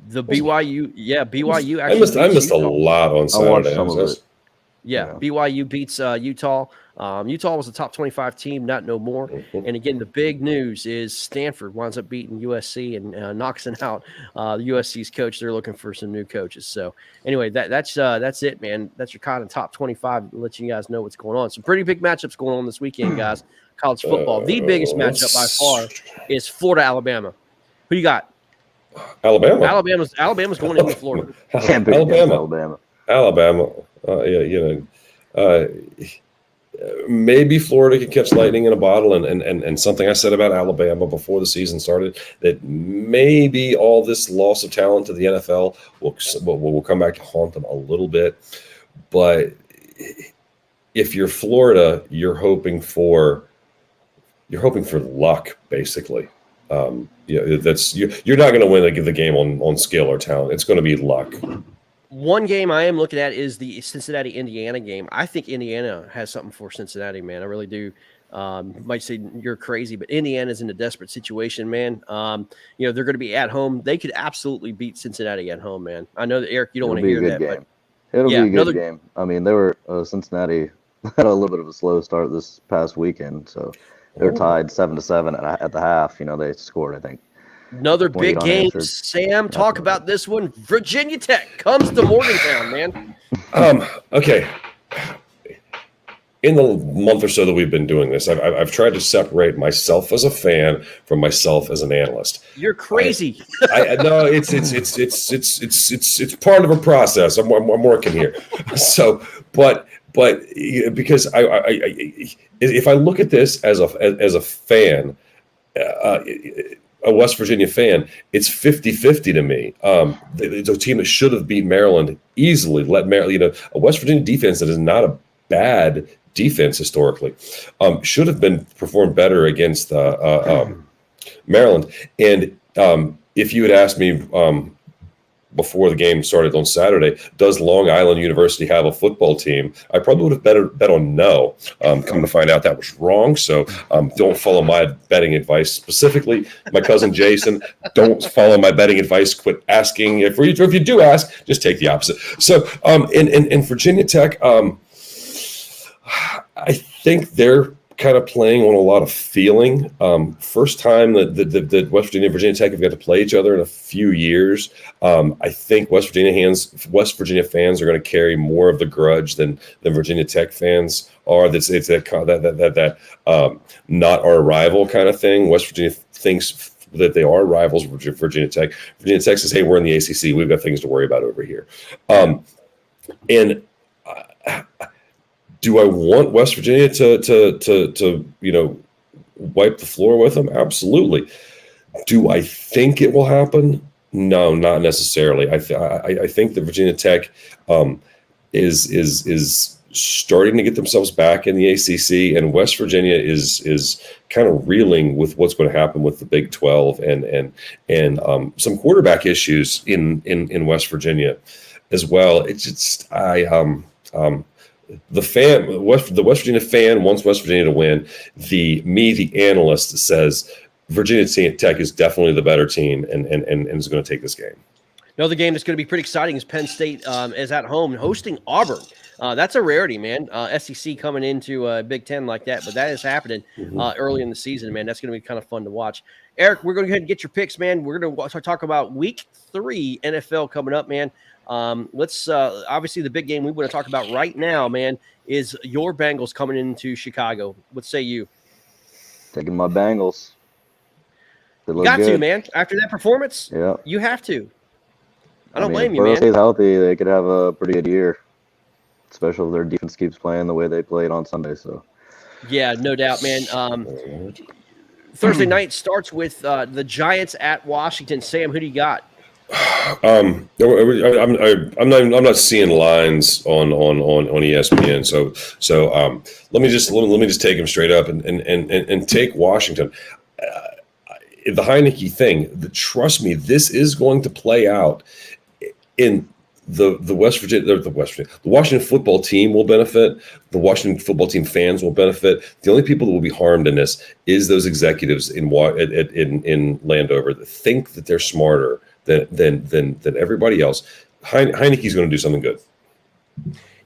The BYU actually. I missed a Utah. lot on Saturday. some of it. Yeah, BYU beats Utah. Utah was a top 25 team, not no more. Mhm. And again, the big news is Stanford winds up beating USC and knocks out USC's coach. They're looking for some new coaches. So anyway, that's it, man. That's your kind of top 25. Let you guys know what's going on. Some pretty big matchups going on this weekend, guys. College football. The biggest matchup by far is Florida Alabama. Who you got? Alabama. Alabama's going into Florida. Can't beat Alabama. Alabama. Maybe Florida could catch lightning in a bottle, and something I said about Alabama before the season started, that maybe all this loss of talent to the NFL will come back to haunt them a little bit. But if you're Florida, you're hoping for luck, basically. You're not going to win the game on skill or talent. It's going to be luck. One game I am looking at is the Cincinnati-Indiana game. I think Indiana has something for Cincinnati, man. I really do. Might say you're crazy, but Indiana's in a desperate situation, man. They're going to be at home. They could absolutely beat Cincinnati at home, man. I know that, Eric, you don't want to hear that, but it'll be a good game. I mean, they were Cincinnati had a little bit of a slow start this past weekend, so they were tied 7-7 at the half. They scored, I think. Another big game. Sam, talk about this one. Virginia Tech comes to Morgantown, man. Okay. in the month or so that we've been doing this, I've tried to separate myself as a fan from myself as an analyst. You're crazy. No, it's part of a process. I'm working here. So, but because if I look at this as a fan, a West Virginia fan, it's 50-50 to me. It's a team that should have beat Maryland easily. Let Maryland, a West Virginia defense that is not a bad defense historically, should have been performed better against Maryland. And if you had asked me before the game started on Saturday, does Long Island University have a football team? I probably would have bet on no. Come to find out that was wrong. So don't follow my betting advice. Specifically, my cousin Jason, don't follow my betting advice. Quit asking. If you do ask, just take the opposite. So in Virginia Tech, I think they're kind of playing on a lot of feeling. First time that West Virginia and Virginia Tech have got to play each other in a few years. I think West Virginia fans are going to carry more of the grudge than Virginia Tech fans are. It's that not our rival kind of thing. West Virginia thinks that they are rivals of Virginia Tech. Virginia Tech says, hey, we're in the ACC. We've got things to worry about over here. Do I want West Virginia to wipe the floor with them? Absolutely. Do I think it will happen? No, not necessarily. I think that Virginia Tech is starting to get themselves back in the ACC, and West Virginia is kind of reeling with what's going to happen with the Big 12 and some quarterback issues in West Virginia as well. It's just the West Virginia fan wants West Virginia to win. The analyst says Virginia Tech is definitely the better team and is going to take this game. Another game that's going to be pretty exciting is Penn State is at home hosting Auburn. That's a rarity, man. SEC coming into Big Ten like that, but that is happening early in the season, man. That's going to be kind of fun to watch. Eric, we're going to go ahead and get your picks, man. We're going to talk about Week 3 NFL coming up, man. Let's obviously the big game we want to talk about right now, man, is your Bengals coming into Chicago. What say you? Taking my Bengals. You got to, man. After that performance, yeah, you have to. I don't blame if you, man. Burrow stays healthy, they could have a pretty good year, especially if their defense keeps playing the way they played on Sunday. So, yeah, no doubt, man. Thursday night starts with the Giants at Washington. Sam, who do you got? I'm not seeing lines on ESPN. So let me just take them straight up and take Washington. The Heineke thing. Trust me, this is going to play out in the Washington football team will benefit. The Washington football team fans will benefit. The only people that will be harmed in this is those executives in Landover that think that they're smarter than everybody else. Heineke's going to do something good.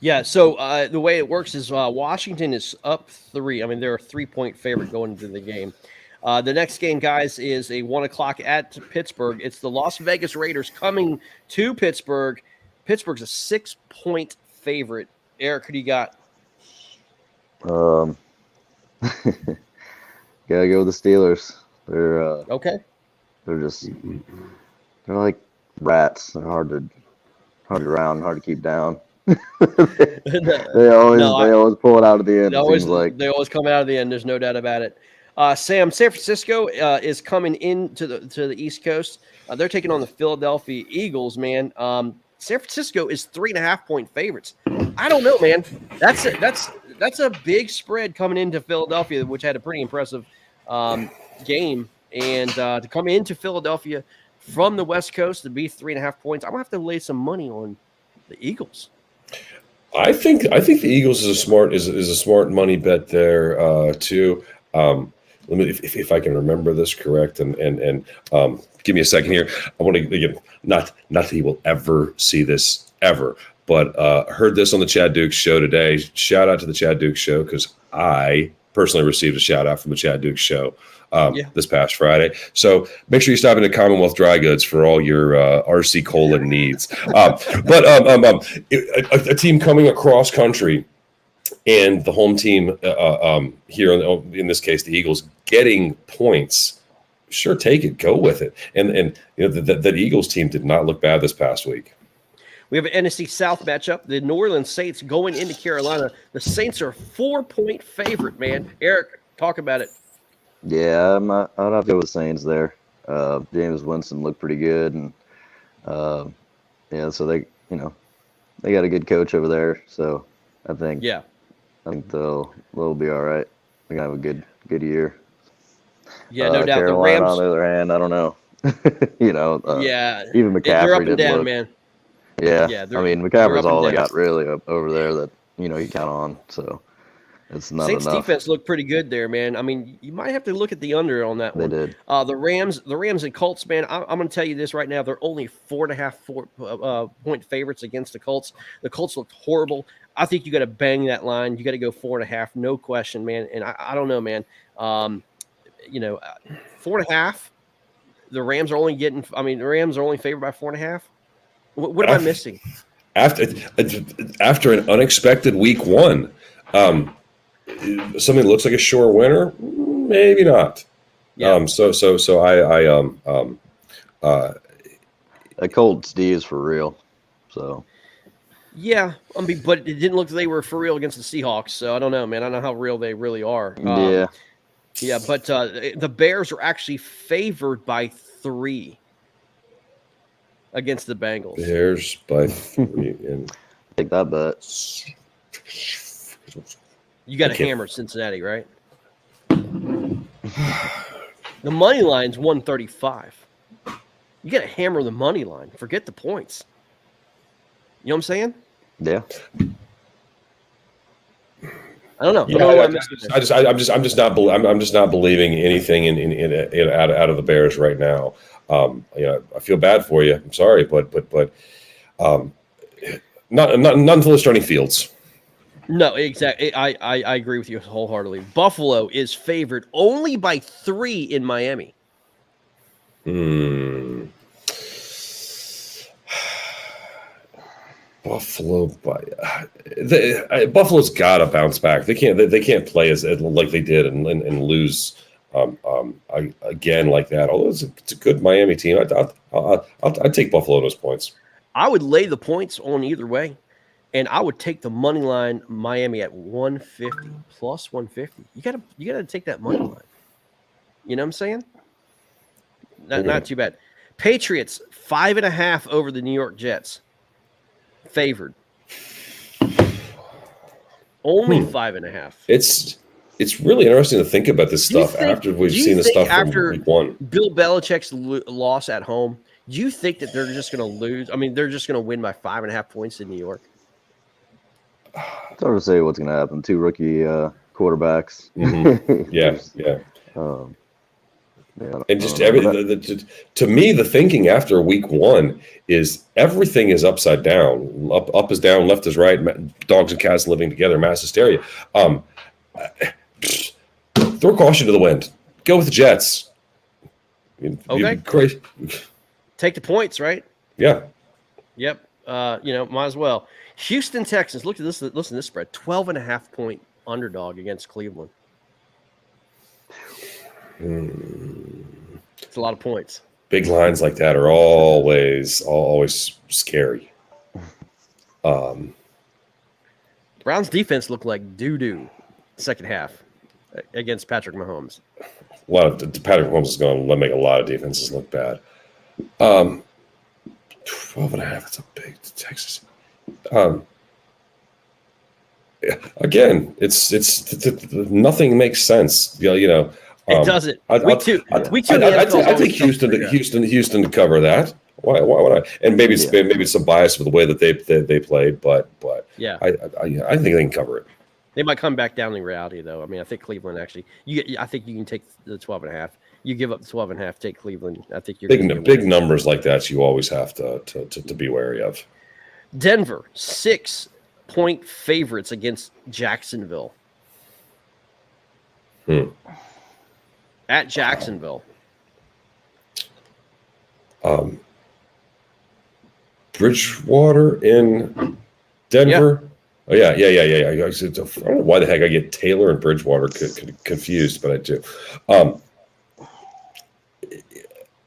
Yeah, so the way it works is Washington is up 3. I mean, they're a 3-point favorite going into the game. The next game, guys, is a 1 o'clock at Pittsburgh. It's the Las Vegas Raiders coming to Pittsburgh. Pittsburgh's a 6-point favorite. Eric, who do you got? Gotta go with the Steelers. They're okay. They're like rats. They're hard to round, hard to keep down. they always pull it out at the end. They always come out of the end. There's no doubt about it. Sam, San Francisco is coming into the East Coast. They're taking on the Philadelphia Eagles, man. San Francisco is 3.5-point favorites. I don't know, man. That's a big spread coming into Philadelphia, which had a pretty impressive game, and to come into Philadelphia from the West Coast to be 3.5 points, I'm gonna have to lay some money on the Eagles. I think the Eagles is a smart money bet there too. Let me, if I can remember this correct, and give me a second here. I want to not that he will ever see this ever, but heard this on the Chad Dukes show today. Shout out to the Chad Dukes show, because I personally received a shout out from the Chad Dukes show this past Friday. So make sure you stop into Commonwealth Dry Goods for all your RC colon needs. But a team coming across country and the home team here in this case, the Eagles, getting points. Sure, take it, go with it. And you know that Eagles team did not look bad this past week. We have an NFC South matchup. The New Orleans Saints going into Carolina. The Saints are a 4-point favorite, man. Eric, talk about it. Yeah, I'd have to go with Saints there. James Winston looked pretty good, and so they got a good coach over there. So I think they'll be all right. They're gonna have a good year. Yeah, no doubt. Carolina, The Rams, on the other hand, I don't know. Even McCaffrey they're up and didn't down, look. man. Yeah, Yeah, I mean they're McCaffrey's up and all they down. got really over there that you count on. So it's not Saints enough. defense looked pretty good there, man. I mean, you might have to look at the under on that They one. did. The Rams and Colts, man. I'm going to tell you this right now. They're only 4.5 point favorites against the Colts. The Colts looked horrible. I think you got to bang that line. You got to go 4.5, no question, man. And I don't know, man. 4.5. The Rams are only getting. I mean, the Rams are only favored by 4.5. What am I missing? After an unexpected week one, something that looks like a sure winner, maybe not. Yeah. A Colts D is for real. So Yeah, I mean, but it didn't look like they were for real against the Seahawks. So I don't know, man. I don't know how real they really are. yeah, But the Bears are actually favored by 3 against the Bengals. Bears by 3. And take that bet. You got to hammer Cincinnati, right? The money line's 135. You got to hammer the money line. Forget the points. You know what I'm saying? Yeah. I don't know. Yeah, I don't know what I'm missing. I'm just not believing anything out of the Bears right now. I feel bad for you. I'm sorry, but not until it's Johnny Fields. No, exactly. I agree with you wholeheartedly. Buffalo is favored only by 3 in Miami. Buffalo, Buffalo's got to bounce back. They can't play as like they did and lose again like that. Although it's a good Miami team, I'd take Buffalo in those points. I would lay the points on either way, and I would take the money line Miami at 150 plus 150. You gotta take that money line. You know what I'm saying? Not too bad. Patriots 5.5 over the New York Jets. Favored. Only 5.5. It's really interesting to think about this stuff after we've seen the stuff from week one. Bill Belichick's loss at home. Do you think that they're just going to lose? I mean, they're just going to win by 5.5 points in New York. It's hard to say what's going to happen. 2 rookie quarterbacks. Mm-hmm. Yeah. And just to me, the thinking after week one is everything is upside down. Up is down, left is right. Dogs and cats living together, mass hysteria. Throw caution to the wind. Go with the Jets. Okay, great. Take the points, right? Yeah. Yep. Might as well. Houston Texans. Look at this. Listen to this spread. 12.5 point underdog against Cleveland. It's a lot of points. Big lines like that are always scary. Browns defense looked like doo-doo second half against Patrick Mahomes. Patrick Mahomes is going to make a lot of defenses look bad. 12.5. That's a big Texas. Again, it's nothing makes sense. It doesn't. I take Houston to cover that. Why would I? And maybe it's some bias with the way that they played, but yeah, I think they can cover it. They might come back down in reality, though. I mean, I think Cleveland actually. I think you can take the 12.5. You give up the 12.5, take Cleveland. I think you're big numbers like that. You always have to be wary of. Denver 6-point favorites against Jacksonville. At Jacksonville. Bridgewater in Denver. Oh yeah. I don't know why the heck I get Taylor and Bridgewater confused, but I do.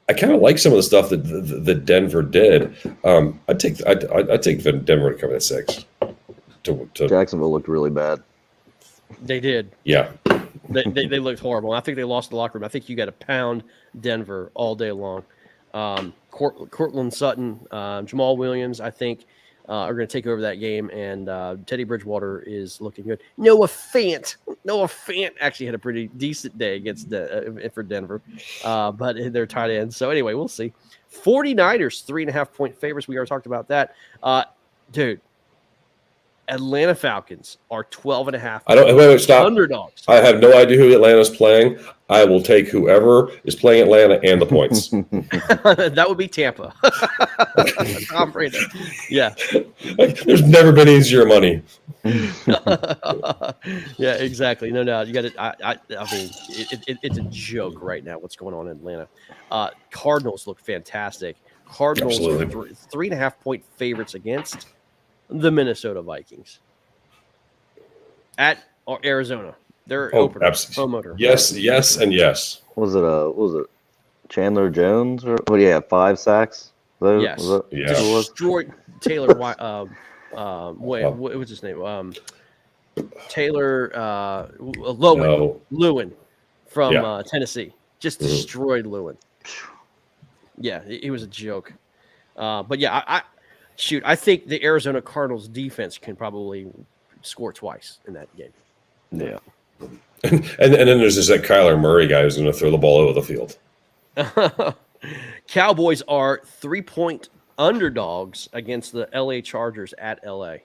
I kind of like some of the stuff that Denver did. I'd take Denver to cover that 6. Jacksonville looked really bad. They did. Yeah. They looked horrible. I think they lost the locker room. I think you got to pound Denver all day long. Cortland Sutton, Jamal Williams, I think, are going to take over that game, and Teddy Bridgewater is looking good. Noah Fant actually had a pretty decent day against for Denver, but they're tight ends. So anyway, we'll see. 49ers, 3.5-point favorites. We already talked about that. Dude, Atlanta Falcons are 12.5. Wait, stop. Underdogs. I have no idea who Atlanta's playing. I will take whoever is playing Atlanta and the points. That would be Tampa. Tom Brady. Yeah. There's never been easier money. Yeah, exactly. No doubt. You got it. I mean, it's a joke right now what's going on in Atlanta. Cardinals look fantastic. Cardinals are 3.5-point favorites against the Minnesota Vikings at Arizona. They're opener, home opener. Yes, and yes. What was it Chandler Jones or what do you have? 5 sacks? Yes. Yeah. Destroyed Taylor. What was his name? Taylor Lewin from Tennessee. Just destroyed Lewin. Yeah, he was a joke. But yeah, I think the Arizona Cardinals defense can probably score twice in that game. Yeah. And then there's that Kyler Murray guy who's going to throw the ball over the field. Cowboys are 3-point underdogs against the LA Chargers at LA.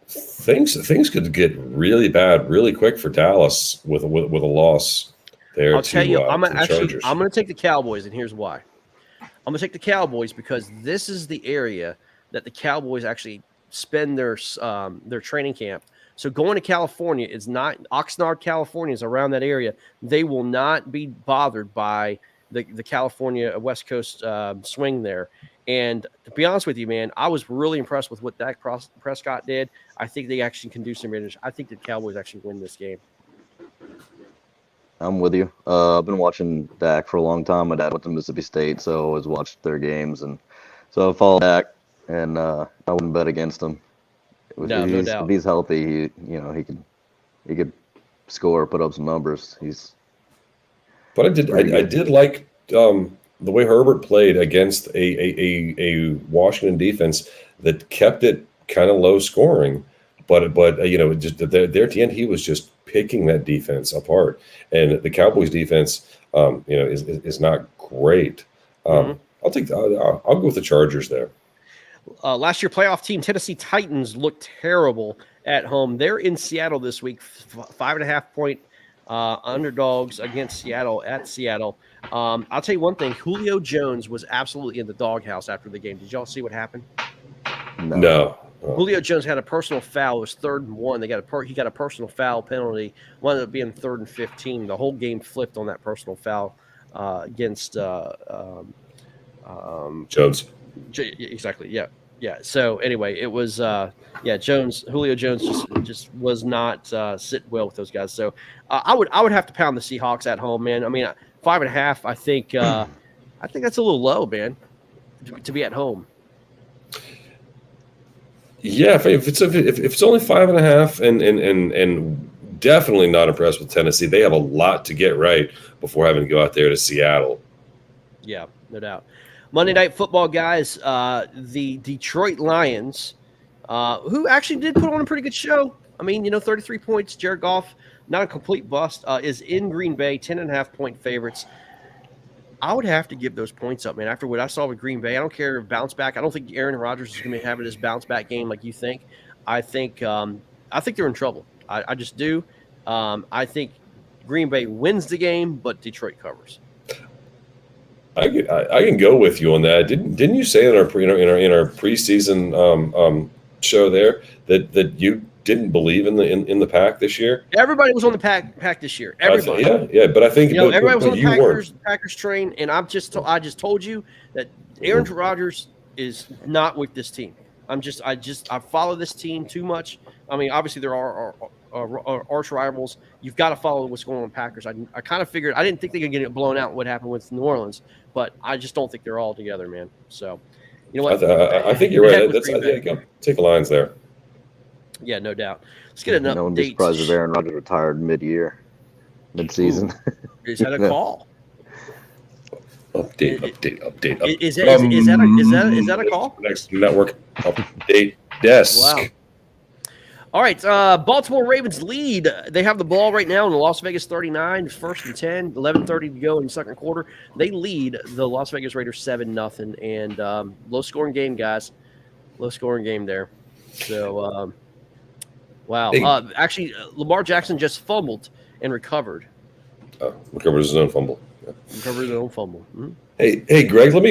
Things could get really bad really quick for Dallas with a loss there. I'll tell you, I'm going Chargers. to take the Cowboys, and here's why. I'm going to take the Cowboys because this is the area that the Cowboys actually spend their training camp. So going to California is not Oxnard, California is around that area. They will not be bothered by the California West Coast swing there. And to be honest with you, man, I was really impressed with what Dak Prescott did. I think they actually can do some damage. I think the Cowboys actually win this game. I'm with you. I've been watching Dak for a long time. My dad went to Mississippi State, so I always watched their games, and so I followed Dak, and I wouldn't bet against him. No doubt. If he's healthy, he could score, put up some numbers. But I did like the way Herbert played against a Washington defense that kept it kind of low scoring, but just there at the end he was just picking that defense apart, and the Cowboys defense is not great. I'll go with the Chargers there. Last year playoff team Tennessee Titans looked terrible at home. They're in Seattle this week, 5.5-point underdogs against Seattle at Seattle. I'll tell you one thing: Julio Jones was absolutely in the doghouse after the game. Did y'all see what happened? No. Julio Jones had a personal foul. It was 3rd and 1. He got a personal foul penalty. Wound up being 3rd and 15. The whole game flipped on that personal foul against Jones. Exactly. Yeah. So anyway, it was Julio Jones just was not sitting well with those guys. So I would have to pound the Seahawks at home, man. I mean, 5.5. I think that's a little low, man, to be at home. Yeah, if it's only 5.5, and definitely not impressed with Tennessee. They have a lot to get right before having to go out there to Seattle. Yeah, no doubt. Monday Night Football, guys. The Detroit Lions, who actually did put on a pretty good show. I mean, 33 points. Jared Goff, not a complete bust, is in Green Bay, 10.5-point favorites. I would have to give those points up, man. After what I saw with Green Bay, I don't care if bounce back. I don't think Aaron Rodgers is going to be having this bounce back game like you think. I think they're in trouble. I just do. I think Green Bay wins the game, but Detroit covers. I can go with you on that. Didn't you say in our preseason show there that didn't believe in the pack this year. Everybody was on the pack this year. Everybody. Yeah, but I think everybody was but on the you weren't. Packers train, and I just told you that Aaron Rodgers is not with this team. I follow this team too much. I mean, obviously there are arch rivals. You've got to follow what's going on with Packers. I kind of figured I didn't think they could get it blown out. What happened with New Orleans, but I just don't think they're all together, man. So, you know what? I think you're right. Take the lines there. Yeah, no doubt. Let's get an update. No one be surprised if Aaron Rodgers retired mid-season. Is that a call? Update. Is that a call? Next network update desk. Wow. All right, Baltimore Ravens lead. They have the ball right now in the Las Vegas 39, first and 10, 11:30 to go in the second quarter. They lead the Las Vegas Raiders 7-0, and low-scoring game, guys. Low-scoring game there. So, wow. Actually, Lamar Jackson just fumbled and recovered. Recovered his own fumble. Yeah. Recovered his own fumble. Mm-hmm. Hey, Greg. Let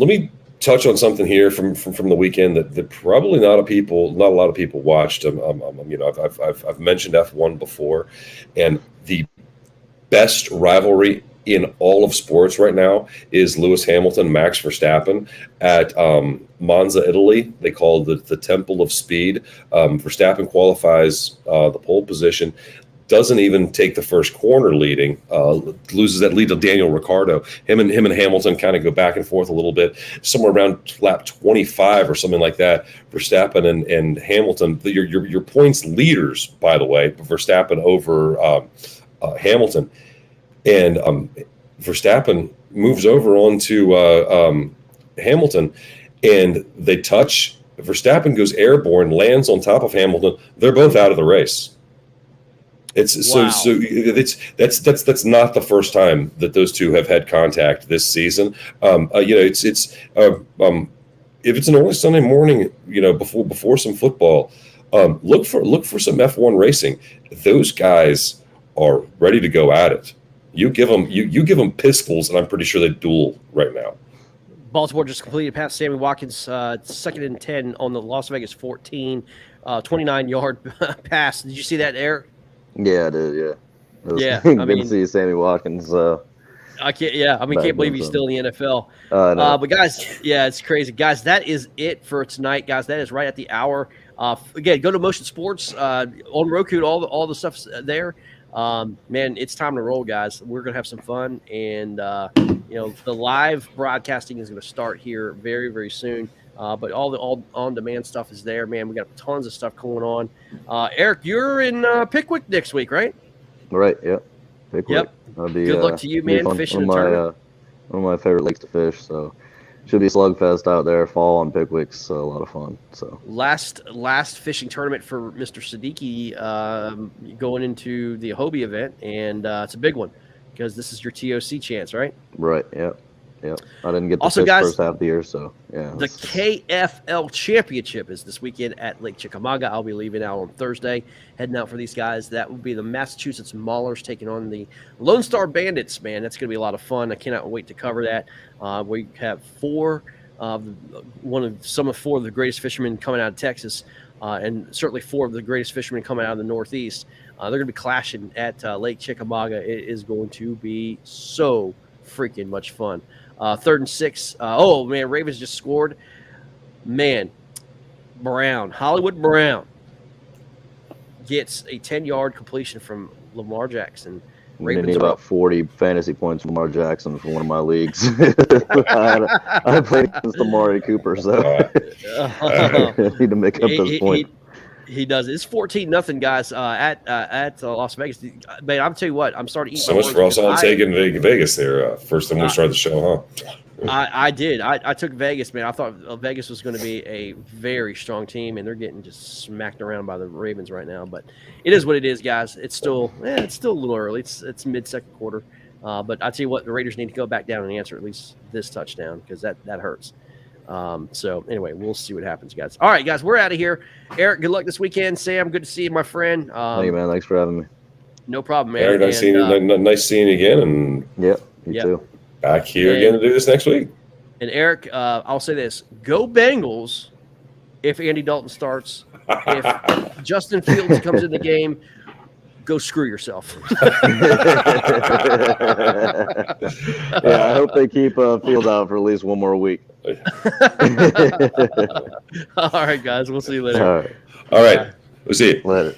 me touch on something here from the weekend that probably not a lot of people watched. I've mentioned F1 before, and the best rivalry in all of sports right now is Lewis Hamilton, Max Verstappen at Monza, Italy. They call it the Temple of Speed. Verstappen qualifies the pole position. Doesn't even take the first corner leading, loses that lead to Daniel Ricciardo. Him and Hamilton kind of go back and forth a little bit, somewhere around lap 25 or something like that. Verstappen and Hamilton, your points leaders, by the way, Verstappen over Hamilton. And Verstappen moves over onto Hamilton, and they touch. Verstappen goes airborne, lands on top of Hamilton. They're both out of the race. It's wow. so that's not the first time that those two have had contact this season. If it's an early Sunday morning, before some football, look for some F1 racing. Those guys are ready to go at it. You give them pistols, and I'm pretty sure they duel right now. Baltimore just completed past Sammy Watkins, second and 10 on the Las Vegas 14, 29-yard pass. Did you see that, Eric? Yeah, I did. Yeah. Yeah, good I mean, to see Sammy Watkins. I can't. Yeah, I mean, can't believe he's still in the NFL. But guys, yeah, it's crazy, guys. That is it for tonight, guys. That is right at the hour. Again, go to Motion Sports on Roku. All the stuff's there. Man, it's time to roll, guys. We're gonna have some fun, and the live broadcasting is gonna start here very, very soon. But all the on-demand stuff is there, man. We got tons of stuff going on. Eric, you're in Pickwick next week, right? Right. Yep. Pickwick. Yep. Good luck to you, man. Fishing tournament. One of my favorite lakes to fish. So should be slugfest out there. Fall on Pickwick's so a lot of fun. So last fishing tournament for Mr. Siddiqui going into the Hobie event, and it's a big one because this is your TOC chance, right? Right. Yep. Yep. I didn't get the Also, fish guys, first half of the year, so yeah. The KFL Championship is this weekend at Lake Chickamauga. I'll be leaving out on Thursday, heading out for these guys. That will be the Massachusetts Maulers taking on the Lone Star Bandits, man. That's going to be a lot of fun. I cannot wait to cover that. We have four of the greatest fishermen coming out of Texas, and certainly four of the greatest fishermen coming out of the Northeast. They're going to be clashing at Lake Chickamauga. It is going to be so freaking much fun. 3rd and 6. Oh, man, Ravens just scored. Man, Hollywood Brown gets a 10-yard completion from Lamar Jackson. Ravens need about 40 fantasy points from Lamar Jackson for one of my leagues. I played against Amari Cooper, so I need to make up those points. He does. It's 14-0, guys, at Las Vegas. Man, I'm tell you what, I'm starting to eat. So much for us all taking Vegas there. First time we started the show, huh? I did. I took Vegas, man. I thought Vegas was going to be a very strong team, and they're getting just smacked around by the Ravens right now. But it is what it is, guys. It's still a little early. It's mid-second quarter. But I tell you what, the Raiders need to go back down and answer at least this touchdown because that hurts. So anyway, we'll see what happens, guys. All right, guys, we're out of here. Eric, good luck this weekend. Sam, good to see you, my friend. Hey, man, thanks for having me. No problem, man. Eric, nice seeing you. Nice seeing you again. And you too. Back here again to do this next week. And Eric, I'll say this: go Bengals if Andy Dalton starts, if Justin Fields comes in the game, go screw yourself. Yeah, I hope they keep Fields out for at least one more week. All right, guys. We'll see you later. All right. All right. We'll see you. Later.